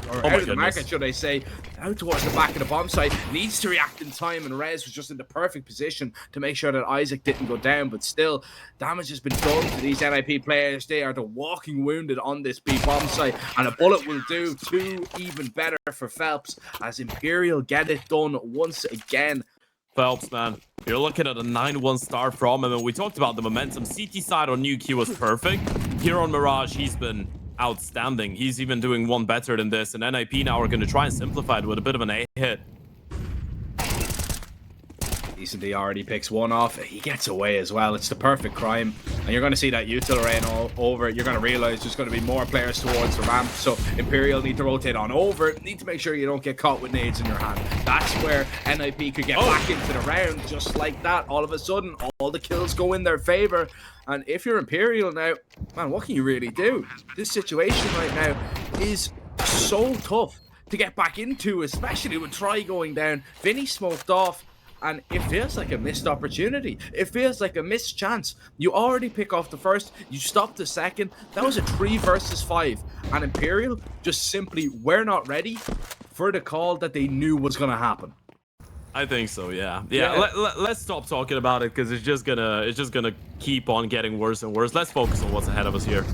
or out of the market, should I say. Out towards the back of the bomb site. Needs to react in time, and Rez was just in the perfect position to make sure that Isaac didn't go down. But still, damage has been done to these NiP players. They are the walking wounded on this B bomb site, and a bullet will do 2 even better for Phelps as Imperial get it done once again. Phelps, man, you're looking at a 9-1 start from him, and we talked about the momentum. CT side on Nuke, he was perfect. Here on Mirage, he's been outstanding. He's even doing one better than this, and NiP now are going to try and simplify it with a bit of an A hit. Decently already picks one off. He gets away as well. It's the perfect crime. And you're going to see that util rain all over. You're going to realize there's going to be more players towards the ramp. So Imperial need to rotate on over. Need to make sure you don't get caught with nades in your hand. That's where NiP could get back into the round. Just like that. All of a sudden, all the kills go in their favor. And if you're Imperial now, man, what can you really do? This situation right now is so tough to get back into, especially with Try going down. Vinny smoked off. And it feels like a missed opportunity. It feels like a missed chance. You already pick off the first, you stop the second. That was a 3 versus 5. And Imperial just simply were not ready for the call that they knew was going to happen. I think so, yeah. Let's stop talking about it, because it's just gonna keep on getting worse and worse. Let's focus on what's ahead of us here.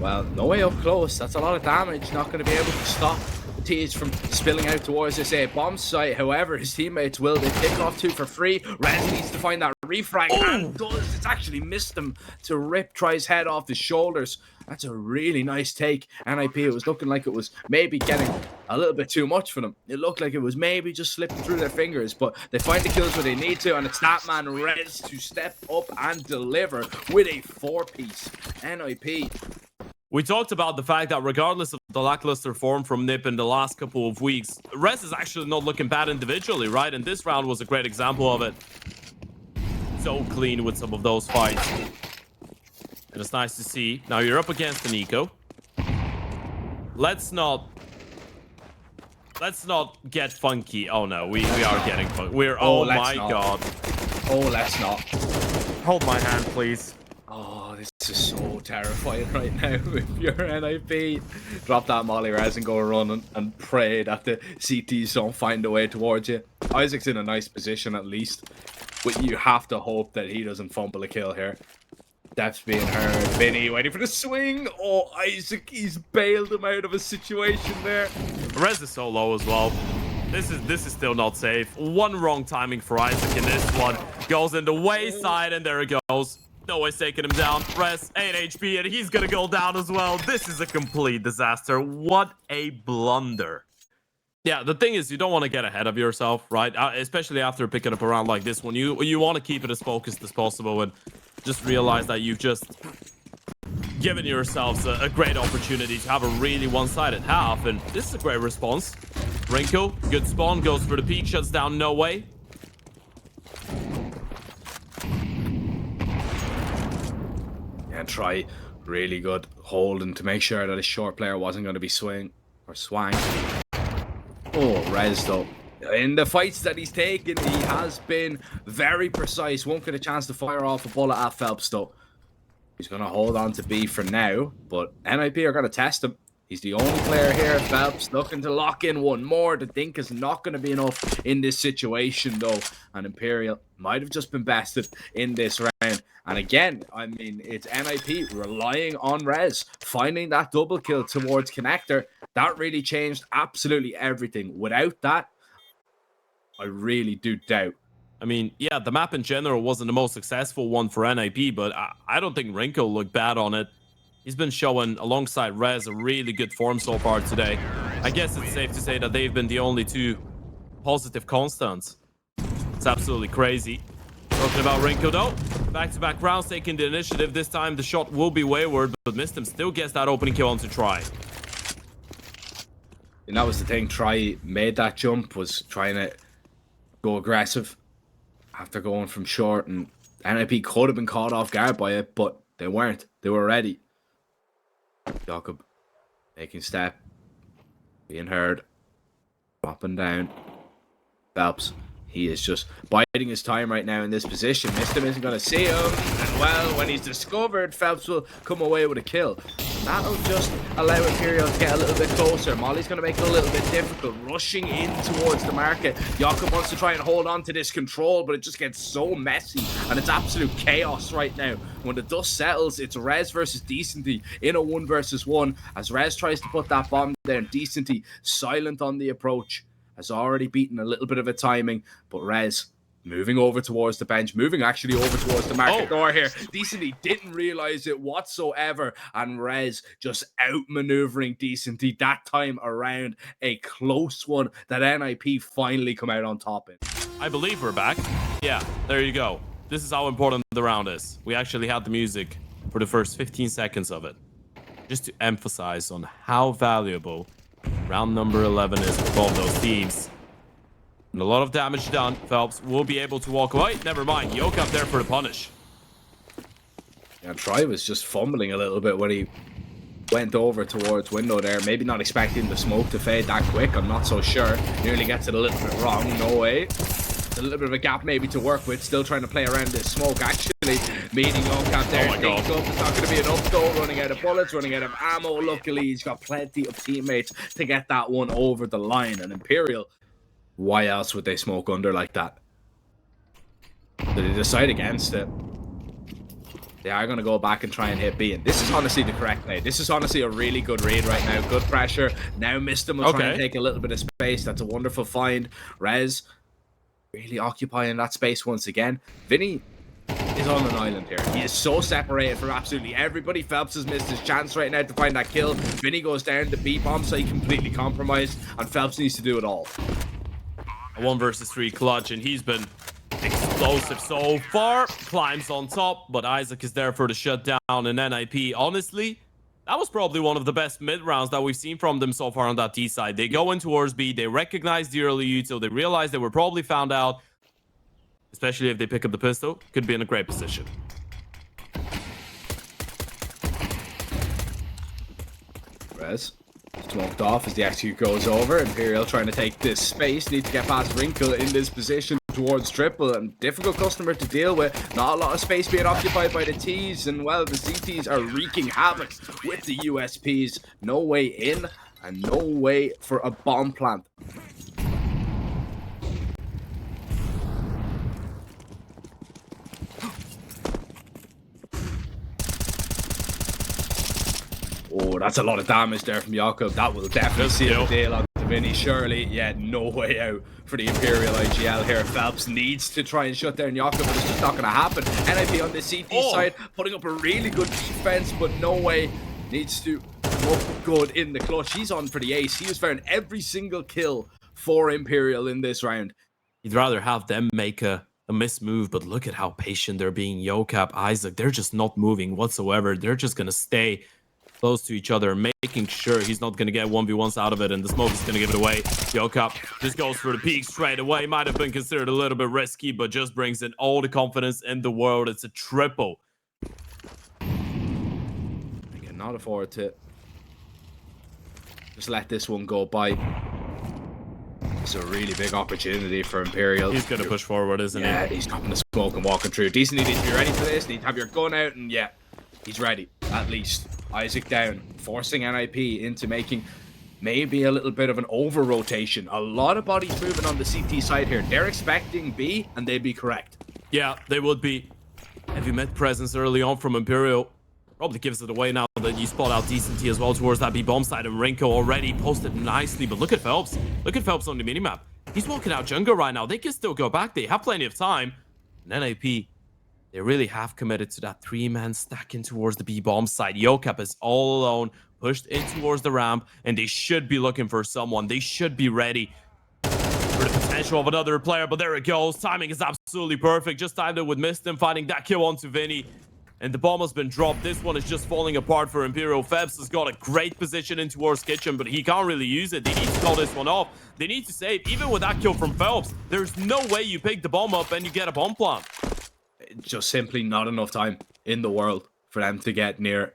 Well, no way up close. That's a lot of damage. Not going to be able to stop T's from spilling out towards this bomb site. However, his teammates will. They pick off 2 for free. Rez needs to find that refrag and does. It's actually missed him to rip Try's head off his shoulders. That's a really nice take. NiP, it was looking like it was maybe getting a little bit too much for them. It looked like it was maybe just slipping through their fingers, but they find the kills where they need to, and it's that man Rez to step up and deliver with a 4-piece. NiP We talked about the fact that regardless of the lackluster form from NiP in the last couple of weeks, Rez is actually not looking bad individually, right? And this round was a great example of it. So clean with some of those fights. And it's nice to see. Now you're up against an Eco. Let's not get funky. Oh no, we are getting funky. Oh my god. Oh, let's not. Hold my hand, please. Oh, this is so terrifying right now. If you're NiP, drop that molly res and go running and pray that the CTs don't find a way towards you. Isaac's in a nice position at least, but you have to hope that he doesn't fumble a kill here. Death's being heard. Vinny waiting for the swing. Oh, Isaac, he's bailed him out of a situation there. Rez is so low as well. This is still not safe. One wrong timing for Isaac in this one. Goes in the wayside, and there it goes. No one's taking him down. Rez, 8 HP, and he's gonna go down as well. This is a complete disaster. What a blunder. Yeah, the thing is, you don't want to get ahead of yourself, right? Especially after picking up a round like this one. You want to keep it as focused as possible and just realize that you've just given yourselves a great opportunity to have a really one-sided half, and this is a great response. Wrinkle, good spawn, goes for the peak, shuts down No Way. Yeah, try really good holding to make sure that a short player wasn't going to be swang. Oh, Rez though. In the fights that he's taken, he has been very precise. Won't get a chance to fire off a bullet at Phelps though. He's going to hold on to B for now, but NiP are going to test him. He's the only player here. Phelps looking to lock in one more. The dink is not going to be enough in this situation though. And Imperial might have just been bested in this round. And again, I mean, it's NiP relying on Rez, finding that double kill towards Connector. That really changed absolutely everything. Without that, I really do doubt. I mean, yeah, the map in general wasn't the most successful one for NiP, but I don't think Wrinkle looked bad on it. He's been showing, alongside Rez, a really good form so far today. I guess it's safe to say that they've been the only two positive constants. It's absolutely crazy. Talking about Wrinkle, though. Back-to-back rounds, taking the initiative. This time, the shot will be wayward, but Mistim still gets that opening kill onto Try. And that was the thing. Try made that jump, was trying to go aggressive after going from short, and NiP could have been caught off guard by it, but they weren't. They were ready. Jakob making step, being heard, dropping down. Phelps, he is just biding his time right now in this position. Mistim isn't going to see him, and well, when he's discovered, Phelps will come away with a kill. That'll just allow Imperial to get a little bit closer. Molly's going to make it a little bit difficult, rushing in towards the market. Jakob wants to try and hold on to this control, but it just gets so messy, and it's absolute chaos right now. When the dust settles, it's Rez versus Decenty in a 1 versus 1. As Rez tries to put that bomb down, Decenty silent on the approach. Has already beaten a little bit of a timing, but Rez moving over towards the bench, moving actually over towards the market door here. Decenty didn't realize it whatsoever, and Rez just outmaneuvering Decenty that time around. A close one that NiP finally come out on top in. I believe we're back. Yeah, there you go. This is how important the round is. We actually had the music for the first 15 seconds of it, just to emphasize on how valuable round number 11 is for both those teams. And a lot of damage done. Phelps will be able to walk away. Never mind. Yoke up there for the punish. Yeah, Try was just fumbling a little bit when he went over towards window there. Maybe not expecting the smoke to fade that quick. I'm not so sure. Nearly gets it a little bit wrong. No way. A little bit of a gap maybe to work with. Still trying to play around this smoke. Actually, meeting Yoke up there. Oh my God. It's not going to be enough though. Running out of bullets, running out of ammo. Luckily, he's got plenty of teammates to get that one over the line. And Imperial, why else would they smoke under like that? So they decide against it. They are going to go back and try and hit B. And this is honestly the correct play. This is honestly a really good read right now. Good pressure. Now Mistim will try and take a little bit of space. That's a wonderful find. Rez really occupying that space once again. Vinny is on an island here. He is so separated from absolutely everybody. Phelps has missed his chance right now to find that kill. Vinny goes down. The B-bomb site completely compromised. And Phelps needs to do it all. A 1 versus 3 clutch, and he's been explosive so far. Climbs on top, but Isaac is there for the shutdown. And NiP, honestly, That was probably one of the best mid rounds that we've seen from them so far on that D side. They go in towards B, they recognize the early util, they realize they were probably found out, especially if they pick up the pistol, could be in a great position. Rez smoked off as the execute goes over. Imperial trying to take this space, need to get past Wrinkle in this position towards triple, and difficult customer to deal with. Not a lot of space being occupied by the T's, and well, the CTs are wreaking havoc with the USPs. No way in and no way for a bomb plant. Oh, that's a lot of damage there from Jakob. That will definitely seal the deal on Vinny. Surely, yeah, no way out for the Imperial IGL here. Phelps needs to try and shut down Jakob, but it's just not going to happen. NiP on the CT side, putting up a really good defense, but no way. Needs to look good in the clutch. He's on for the ace. He has found every single kill for Imperial in this round. You'd rather have them make a missed move, but look at how patient they're being. Yocap, Isaac, they're just not moving whatsoever. They're just going to stay close to each other, making sure he's not going to get 1v1s out of it, and the smoke is going to give it away. Yocap just goes for the peak straight away. Might have been considered a little bit risky, but just brings in all the confidence in the world. It's a triple. I cannot afford to just let this one go by. It's a really big opportunity for Imperial. He's going to push forward, isn't he? Yeah, he's dropping the smoke and walking through. Decent, you need to be ready for this. You need to have your gun out, and yeah, he's ready, at least. Isaac down, forcing NiP into making maybe a little bit of an over-rotation. A lot of bodies moving on the CT side here. They're expecting B, and they'd be correct. Yeah, they would be. Heavy mid presence early on from Imperial. Probably gives it away now that you spot out Decent as well towards that B bomb side, and Rinko already posted nicely. But look at Phelps. Look at Phelps on the minimap. He's walking out jungle right now. They can still go back. They have plenty of time. And NiP, they really have committed to that three-man stacking towards the B-bomb side. Yocap is all alone, pushed in towards the ramp, and they should be looking for someone. They should be ready for the potential of another player, but there it goes. Timing is absolutely perfect. Just timed it with Mistim, finding that kill onto Vinny. And the bomb has been dropped. This one is just falling apart for Imperial. Febs has got a great position in towards Kitchen, but he can't really use it. They need to call this one off. They need to save. Even with that kill from Phelps, there's no way you pick the bomb up and you get a bomb plant. Just simply not enough time in the world for them to get near.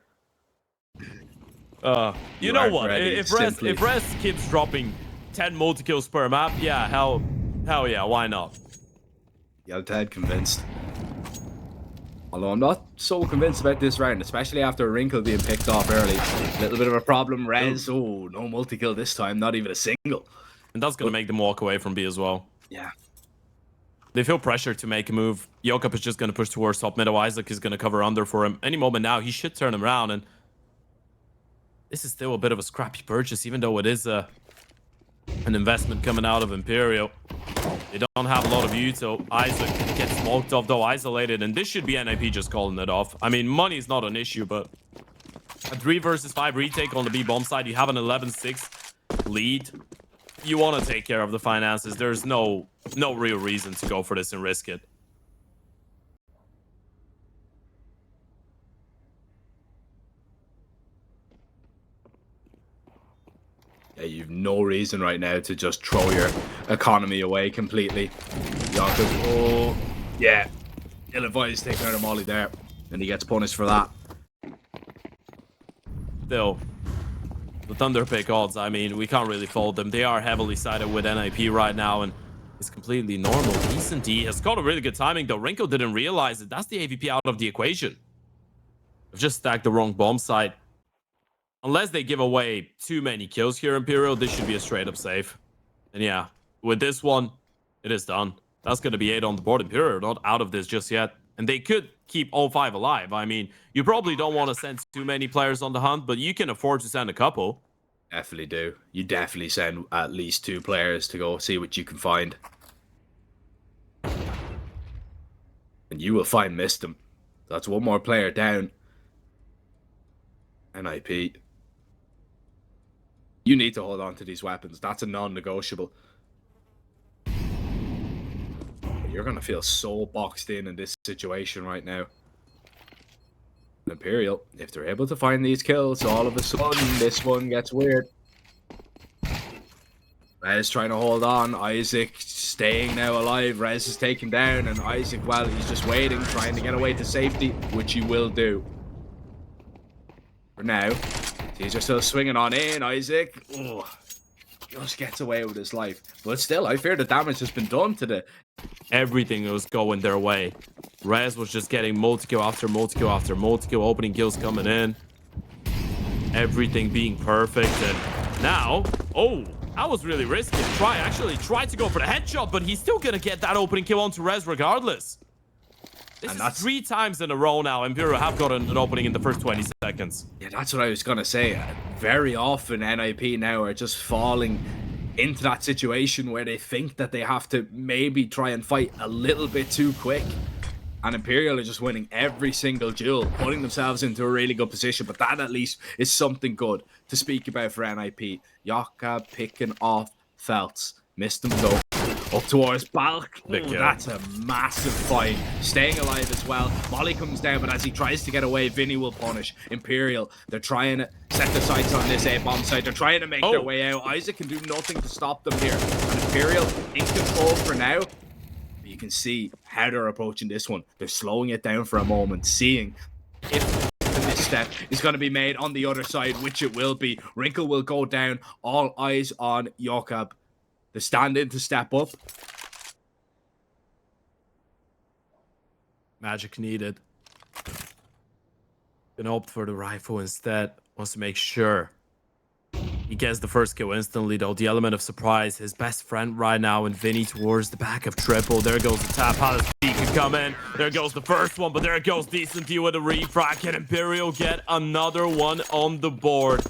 You know what? If Res keeps dropping 10 multi-kills per map, yeah, hell yeah, why not? Yeah, Ted convinced. Although I'm not so convinced about this round, especially after Wrinkle being picked off early. A little bit of a problem. Res, oh, no multi-kill this time, not even a single. And that's going to make them walk away from B as well. Yeah. They feel pressure to make a move. Yocap is just going to push towards top mid. Isaac is going to cover under for him. Any moment now, he should turn him around. And this is still a bit of a scrappy purchase, even though it is an investment coming out of Imperial. They don't have a lot of util. Isaac gets smoked off, though isolated. And this should be NiP just calling it off. I mean, money is not an issue, but a 3 versus 5 retake on the B-bomb side. You have an 11-6 lead. You want to take care of the finances. There's no real reason to go for this and risk it. Yeah, you've no reason right now to just throw your economy away completely. Jakob, oh, yeah. Ill-advised taking out a molly there. And he gets punished for that. Still, the Thunderpick odds, I mean, we can't really fold them. They are heavily sided with NiP right now, and it's completely normal. Decent D has got a really good timing, though. Rinko didn't realize it. That's the AVP out of the equation. I've just stacked the wrong bomb site. Unless they give away too many kills here, Imperial, this should be a straight-up save. And yeah, with this one, it is done. That's going to be 8 on the board. Imperial not out of this just yet. And they could keep all 5 alive. I mean, you probably don't want to send too many players on the hunt, but you can afford to send a couple. Definitely do. You definitely send at least 2 players to go see what you can find. And you will find Mistim. That's 1 more player down. NiP. You need to hold on to these weapons. That's a non-negotiable. You're going to feel so boxed in this situation right now. Imperial, if they're able to find these kills, all of a sudden this one gets weird. Rez trying to hold on. Isaac staying now alive. Rez is taken down, and Isaac, well, he's just waiting, trying to get away to safety, which he will do. For now, he's just still swinging on in. Isaac just gets away with his life. But still, I fear the damage has been done to the... Everything was going their way. Rez was just getting multi-kill after multi-kill after multi-kill, opening kills coming in. Everything being perfect, and now, that was really risky. Actually tried to go for the headshot, but he's still gonna get that opening kill onto Rez regardless. This is 3 times in a row now. Imperial have gotten an opening in the first 20 seconds. Yeah, that's what I was gonna say. Very often NiP now are just falling into that situation where they think that they have to maybe try and fight a little bit too quick. And Imperial are just winning every single duel, putting themselves into a really good position. But that at least is something good to speak about for NiP. Yoka picking off Feltz. Missed him though. Up towards Balk. That's a massive fight. Staying alive as well. Molly comes down, but as he tries to get away, Vinny will punish. Imperial, they're trying to set their sights on this A-bomb site. They're trying to make their way out. Isaac can do nothing to stop them here. And Imperial in control for now. You can see how they're approaching this one. They're slowing it down for a moment, seeing if the misstep is going to be made on the other side, which it will be. Wrinkle will go down. All eyes on Yokab. They stand in to step up. Magic needed. Gonna opt for the rifle instead. Wants to make sure he gets the first kill instantly, though. The element of surprise, his best friend right now, and Vinny towards the back of triple. There goes the tap. Palace B could come in. There goes the first one, but there goes Decent View with a refract. Can Imperial get another one on the board?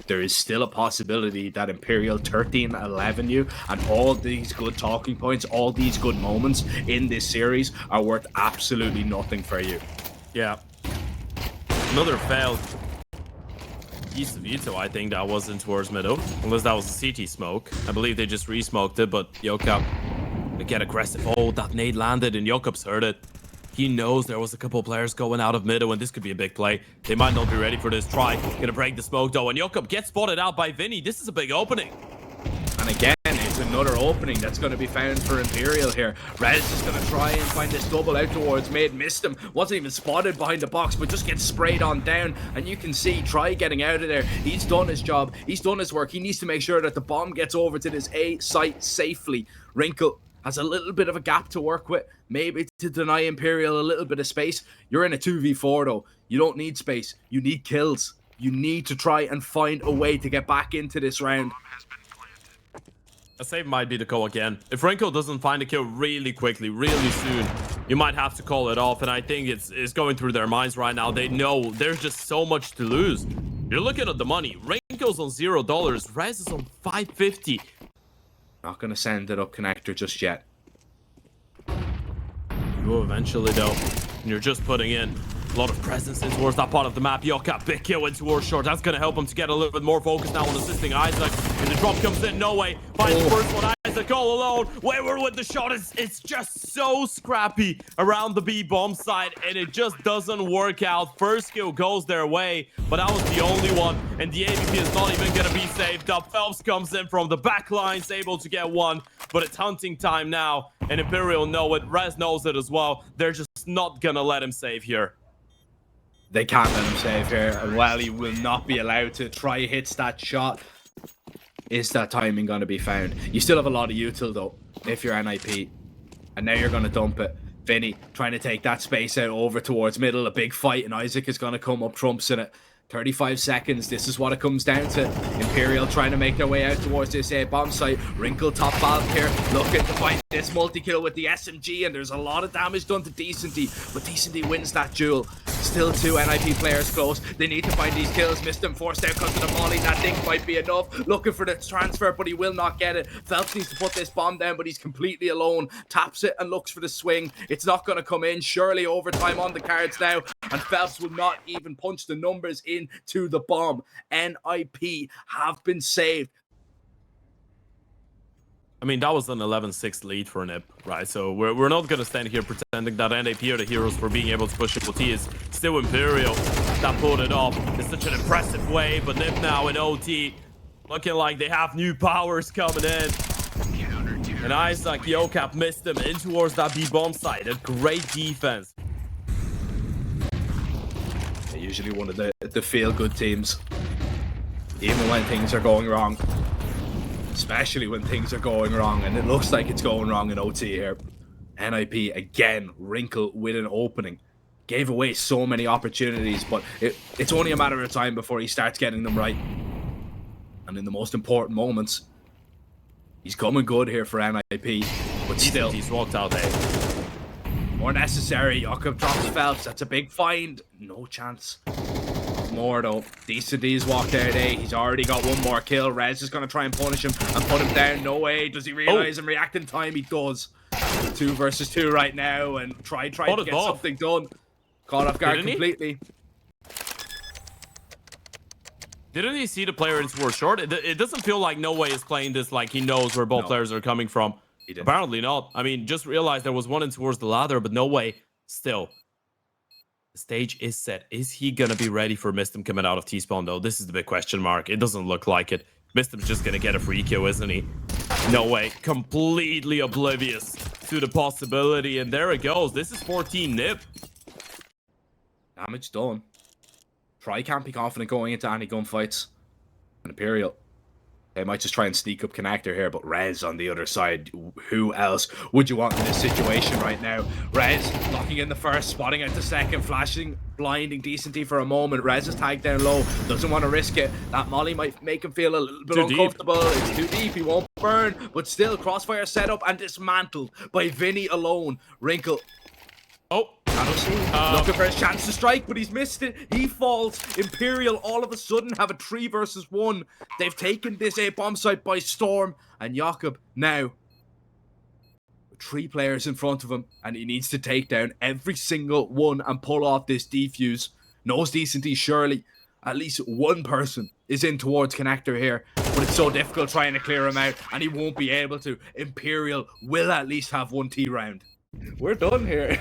There is still a possibility that Imperial 13-11 you, and all these good talking points, all these good moments in this series are worth absolutely nothing for you. Yeah. Another failed East of Vito, I think that was in towards middle. Unless that was a CT smoke. I believe they just re-smoked it, but Yokab to get aggressive. That nade landed and Yokab's heard it. He knows there was a couple of players going out of middle, and this could be a big play. They might not be ready for this try. Gonna break the smoke though, and Yokab gets spotted out by Vinny. This is a big opening. And again, it's another opening that's going to be found for Imperial here. Rez is going to try and find this double out towards mid. Missed him. Wasn't even spotted behind the box, but just gets sprayed on down. And you can see, Try getting out of there. He's done his job. He's done his work. He needs to make sure that the bomb gets over to this A site safely. Wrinkle has a little bit of a gap to work with. Maybe to deny Imperial a little bit of space. You're in a 2v4 though. You don't need space. You need kills. You need to try and find a way to get back into this round. A save might be the call again. If Wrinkle doesn't find a kill really quickly, really soon, you might have to call it off. And I think it's going through their minds right now. They know there's just so much to lose. You're looking at the money. Wrinkle's on $0. Rez is on $550. Not going to send it up connector just yet. You will eventually though. And you're just putting in a lot of presence in towards that part of the map. Yokab, big kill in towards short. That's going to help him to get a little bit more focus now on assisting Isaac. And the drop comes in, no way. Finds the first one. Isaac all alone. Wayward with the shot. It's just so scrappy around the B bomb side, and it just doesn't work out. First kill goes their way, but that was the only one. And the AVP is not even going to be saved up. Phelps comes in from the back lines, able to get one, but it's hunting time now. And Imperial know it. Rez knows it as well. They're just not going to let him save here. They can't let him save here, and while he will not be allowed to try hits that shot, is that timing going to be found? You still have a lot of util though, if you're NiP, and now you're going to dump it. Vinny trying to take that space out over towards middle, a big fight, and Isaac is going to come up trumps in it. 35 seconds, this is what it comes down to. Imperial trying to make their way out towards this bomb site. Wrinkle top valve here, looking to find this multi-kill with the SMG, and there's a lot of damage done to Decenty, but Decenty wins that duel. Still 2 NiP players close. They need to find these kills. Missed him, forced out because of the molly. That thing might be enough. Looking for the transfer, but he will not get it. Phelps needs to put this bomb down, but he's completely alone. Taps it and looks for the swing. It's not going to come in. Surely overtime on the cards now, and Phelps will not even punch the numbers into the bomb. NiP have been saved. I mean, that was an 11-6 lead for NiP, right? So we're not going to stand here pretending that NiP are the heroes for being able to push triple T. It's still Imperial that pulled it off in such an impressive way. But NiP now in OT, looking like they have new powers coming in. And Isaac, Yocap missed him in towards that B bomb side. A great defense. They're usually one of the feel-good teams, even when things are going wrong. Especially when things are going wrong, and it looks like it's going wrong in OT here. NiP again, Wrinkle with an opening. Gave away so many opportunities, but it's only a matter of time before he starts getting them right. And in the most important moments, he's coming good here for NiP, but still. He's walked out there. More necessary. Jakob drops Phelps. That's a big find. No chance. More though. DCD's walked out A. He's already got one more kill. Rez is going to try and punish him and put him down. No way. Does he realize and react in time? He does. 2 versus 2 right now, and try to get something done. Caught off guard completely. Didn't he see the player in towards short? It doesn't feel like No Way is playing this like he knows where both players are coming from. Apparently not. I mean, just realized there was one in towards the ladder, but No Way still. The stage is set. Is he gonna be ready for Mistim coming out of T-spawn though? This is the big question mark. It doesn't look like it. Mistim's just gonna get a free kill, isn't he? No Way. Completely oblivious to the possibility, and there it goes. This is 14 NiP. Damage done. Try can't be confident going into any gunfights. Imperial. They might just try and sneak up connector here, but Rez on the other side. Who else would you want in this situation right now? Rez locking in the first, spotting out the second, flashing, blinding Decenty for a moment. Rez is tagged down low, doesn't want to risk it. That molly might make him feel a little bit uncomfortable. It's too deep, he won't burn, but still crossfire set up and dismantled by Vinny alone. Wrinkle. Oh, looking for his chance to strike, but he's missed it. He falls. Imperial all of a sudden have a 3 versus 1. They've taken this A bomb site by storm, and Jakob now 3 players in front of him, and he needs to take down every single one and pull off this defuse. Knows Decenty surely at least one person is in towards connector here, but it's so difficult trying to clear him out, and he won't be able to. Imperial will at least have 1 T round. We're done here.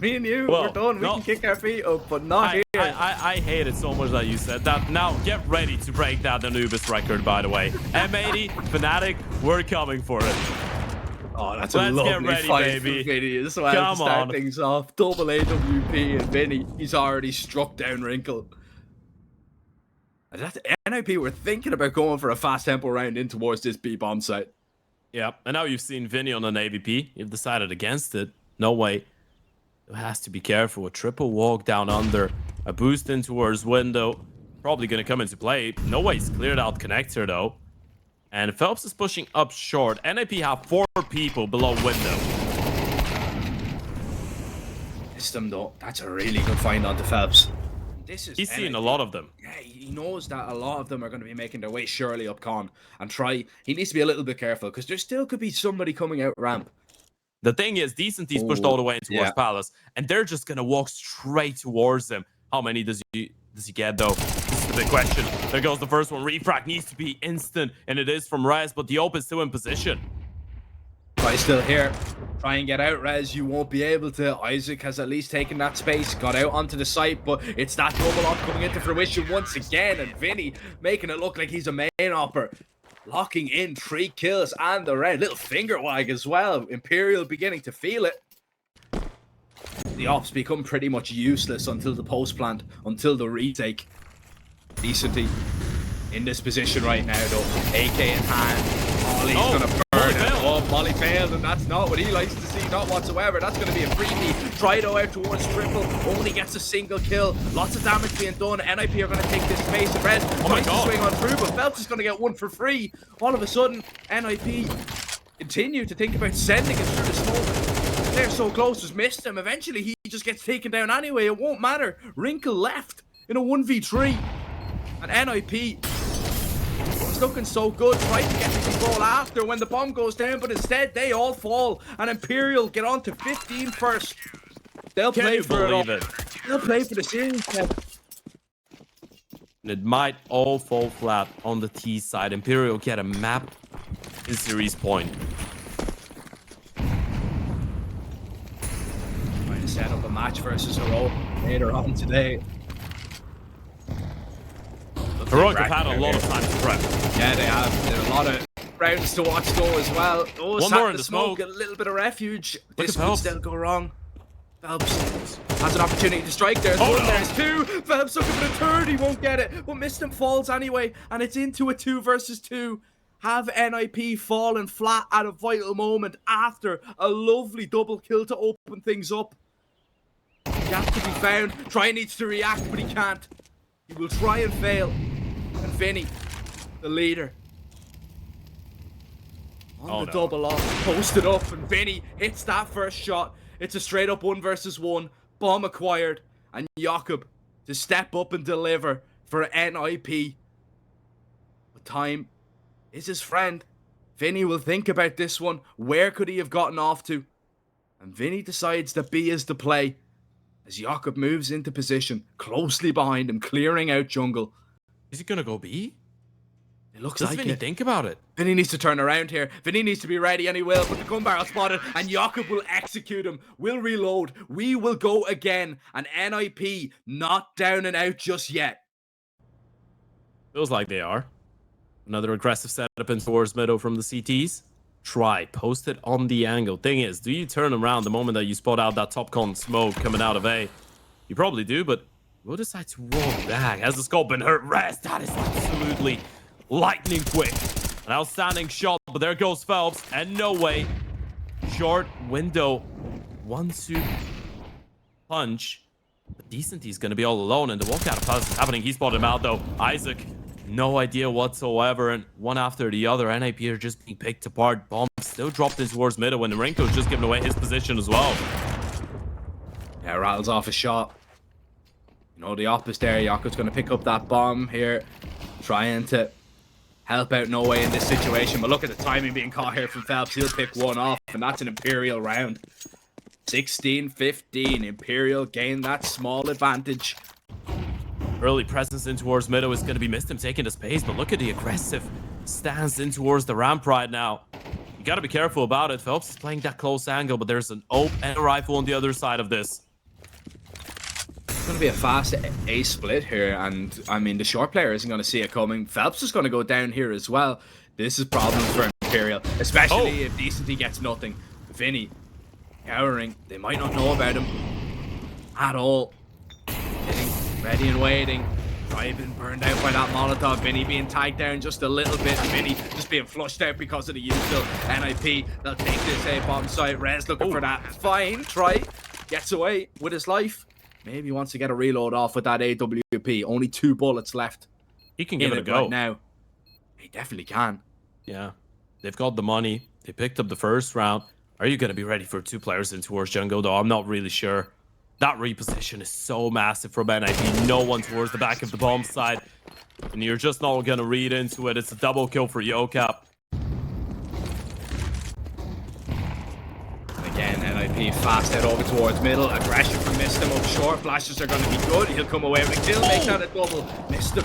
Me and you, we're done. We can kick our feet up, but not here. I hate it so much that you said that. Now, get ready to break that Anubis record, by the way. M80, Fnatic, we're coming for it. Oh, that's a lovely fight for Vinny as well. Come to start things off. Double AWP and Vinny. He's already struck down Wrinkle. NiP were thinking about going for a fast tempo round in towards this B bomb site. Yeah, and now you've seen Vinny on an AVP. You've decided against it. No Way. It has to be careful. A triple walk down under. A boost in towards window. Probably going to come into play. No Way's cleared out connector, though. And Phelps is pushing up short. NiP have 4 people below window. System, though. That's a really good find onto Phelps. He's seen a lot of them. Yeah, he knows that a lot of them are going to be making their way surely up con and try. He needs to be a little bit careful because there still could be somebody coming out ramp. The thing is, Decenty's pushed all the way towards Palace, and they're just going to walk straight towards him. How many does he get, though? This is the big question. There goes the first one. Refrag needs to be instant, and it is from Rez, but the Ope is still in position. Right, still here. Try and get out, Rez. You won't be able to. Isaac has at least taken that space, got out onto the site, but it's that double op coming into fruition once again, and Vinny making it look like he's a main opper. Locking in 3 kills and the red. Little finger wag as well. Imperial beginning to feel it. The ops become pretty much useless until the post plant, until the retake. Decenty in this position right now, though. AK in hand. Ollie's gonna burn. Molly failed, and that's not what he likes to see, not whatsoever. That's going to be a freebie. Trido out towards triple, only gets a single kill. Lots of damage being done. NiP are going to take this space. And Red tries to swing on through, but Phelps is going to get 1 for free. All of a sudden, NiP continue to think about sending it through the smoke. They're so close, just missed him. Eventually, he just gets taken down anyway. It won't matter. Wrinkle left in a 1v3. And NiP it's looking so good, trying to get the control after when the bomb goes down, but instead they all fall, and Imperial get on to 15 first. They'll play for it all. They'll play for the series. It might all fall flat on the T side. Imperial get a map in series point. Trying to set up a match versus Aurora later on today. Heroic have had a lot of time to prep. Yeah, they have. There are a lot of rounds to watch go as well. Oh, One more in the smoke. A little bit of refuge. Look This at could Phelps. still go wrong. Phelps has an opportunity to strike. There's Oh, one, no. there's two. Phelps looking for the third. He won't get it. But missed him falls anyway. And it's into a 2 versus 2. Have NiP fallen flat at a vital moment after a lovely double kill to open things up. Gap to be found. Try needs to react, but he can't. He will try and fail. And Vinny, the leader, on the double off, posted up, and Vinny hits that first shot. It's a straight up 1 versus 1. Bomb acquired, and Jakob to step up and deliver for NiP. But time is his friend. Vinny will think about this one. Where could he have gotten off to? And Vinny decides that B is the play as Jakob moves into position, closely behind him, clearing out jungle. Is he gonna go B? It looks Does like Vinny it. think about it? Vinny needs to turn around here. Vinny needs to be ready, and he will. But the gun barrel spotted, and Jakob will execute him. We'll reload. We will go again. And NiP not down and out just yet. Feels like they are. Another aggressive setup in towards middle from the CTs. Try, post it on the angle. Thing is, do you turn around the moment that you spot out that top con smoke coming out of A? You probably do, but we'll decide to roll back. Has the scope been hurt? Rest. That is absolutely lightning quick. An outstanding shot, but there goes Phelps. And no way. Short window. 1-2 punch. But Decent, he's going to be all alone, and the walkout of Phelps is happening. He spotted him out, though. Isaac, no idea whatsoever, and one after the other, NiP are just being picked apart. Bomb still dropped in towards middle when Rinko's just giving away his position as well. Yeah, rattles off a shot. You know, the op is there. Jakob's going to pick up that bomb here, trying to help out No Way in this situation. But look at the timing being caught here from Phelps. He'll pick one off, and that's an Imperial round. 16-15. Imperial gain that small advantage. Early presence in towards middle is going to be missed him taking the space, but look at the aggressive stance in towards the ramp right now. You got to be careful about it. Phelps is playing that close angle, but there's an open and a rifle on the other side of this. It's going to be a fast A split here, and I mean, the short player isn't going to see it coming. Phelps is going to go down here as well. This is problems for Imperial, especially if Decenty gets nothing. Vinny, cowering. They might not know about him at all. Getting ready and waiting. Probably been burned out by that Molotov. Vinny being tagged down just a little bit. Vinny just being flushed out because of the usual. NiP, they'll take this A bomb site. Rez looking for that. Fine, try. Gets away with his life. Maybe he wants to get a reload off with that AWP. Only 2 bullets left. He can give it a go right now. He definitely can. Yeah, they've got the money. They picked up the first round. Are you going to be ready for 2 players in towards jungle, though? I'm not really sure. That reposition is so massive from NiP. No one towards the back of the bomb side. And you're just not going to read into it. It's a double kill for Yokap. Again, NiP fast head over towards middle. Aggression from missed him up short. Flashes are going to be good. He'll come away with a kill. Make that a double. Missed him.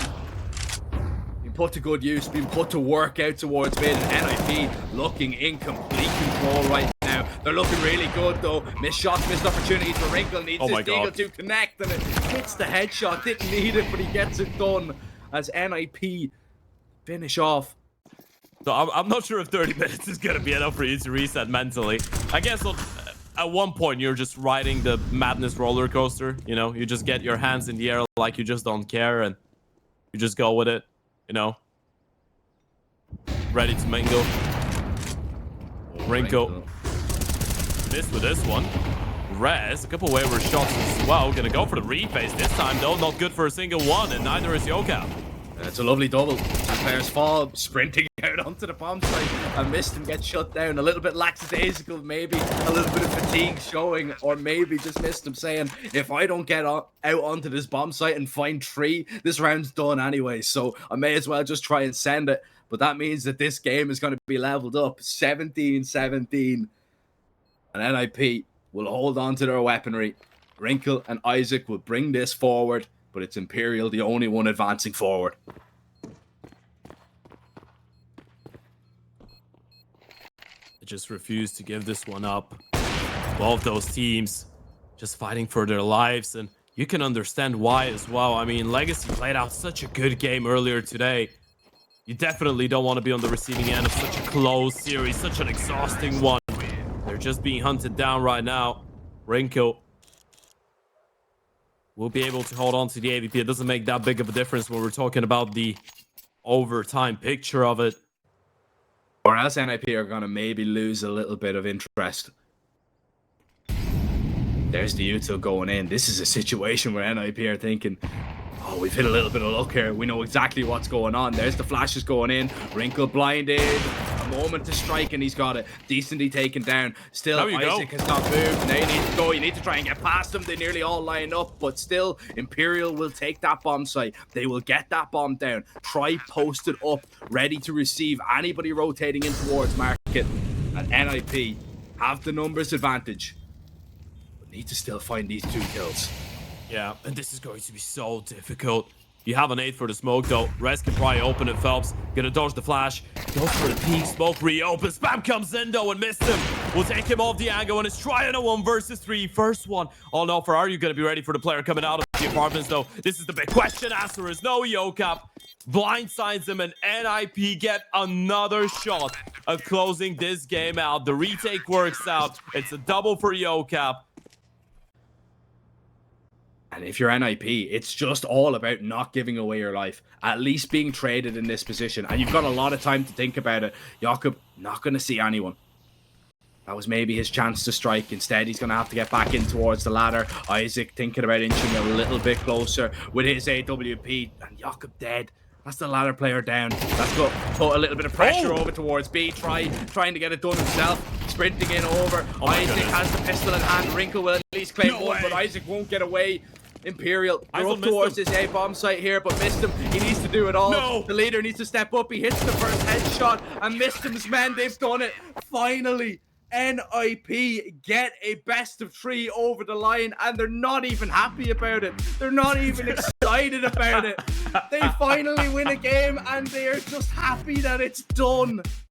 Being put to good use. Being put to work out towards mid. And NiP looking in complete control right now. They're looking really good though. Missed shots, missed opportunities for Wrinkle. Needs his deagle to connect. And it hits the headshot. Didn't need it, but he gets it done as NiP finish off. So I'm not sure if 30 minutes is going to be enough for you to reset mentally. I guess at one point you're just riding the madness roller coaster. You know, you just get your hands in the air like you just don't care and you just go with it, you know. Ready to mingle. Rinko. Missed with this one. Rez, a couple wayward shots as well. Gonna go for the reface this time though. Not good for a single one, and neither is Yokap. It's a lovely double. 2 players fall, sprinting out onto the bomb site, and missed him get shut down. A little bit lackadaisical, maybe a little bit of fatigue showing, or maybe just missed him saying, if I don't get out onto this bomb site and find 3, this round's done anyway, so I may as well just try and send it. But that means that this game is going to be leveled up 17-17, and NiP will hold on to their weaponry. Wrinkle and Isaac will bring this forward, but it's Imperial, the only one advancing forward. They just refuse to give this one up. Both those teams just fighting for their lives, and you can understand why as well. I mean, Legacy played out such a good game earlier today. You definitely don't want to be on the receiving end of such a close series, such an exhausting one. They're just being hunted down right now. Rinko will be able to hold on to the AVP. It doesn't make that big of a difference when we're talking about the overtime picture of it. Or else NiP are going to maybe lose a little bit of interest. There's the util going in. This is a situation where NiP are thinking, oh, we've hit a little bit of luck here. We know exactly what's going on. There's the flashes going in. Wrinkle blinded. A moment to strike, and he's got it. Decently taken down. Still, Isaac has not moved. Now you need to go. You need to try and get past them. They nearly all line up, but still, Imperial will take that bomb site. They will get that bomb down. Try post it up, ready to receive anybody rotating in towards market. And NiP have the numbers advantage. Need to still find these 2 kills. Yeah, and this is going to be so difficult. You have an 8 for the smoke though. Rez can probably open it. Phelps gonna dodge the flash. Goes for the peek. Smoke reopens. Spam comes in though and missed him. We'll take him off the angle and it's trying a 1 versus 3. First one. Oh no, are you gonna be ready for the player coming out of the apartments though? This is the big question. Answer is no. Yocap blindsides him and NiP get another shot of closing this game out. The retake works out. It's a double for Yocap. And if you're NiP, it's just all about not giving away your life. At least being traded in this position. And you've got a lot of time to think about it. Jakob not going to see anyone. That was maybe his chance to strike. Instead, he's going to have to get back in towards the ladder. Isaac thinking about inching a little bit closer with his AWP. And Jakob dead. That's the ladder player down. That's got put a little bit of pressure over towards B. Trying to get it done himself. Sprinting in over. Isaac has the pistol in hand. Wrinkle will at least claim one, but Isaac won't get away. Imperial, they're up towards his A bomb site here, but missed him. He needs to do it all. No. The leader needs to step up. He hits the first headshot and missed him's men. They've done it. Finally, NiP get a best of 3 over the line, and they're not even happy about it. They're not even excited about it. They finally win a game, and they are just happy that it's done.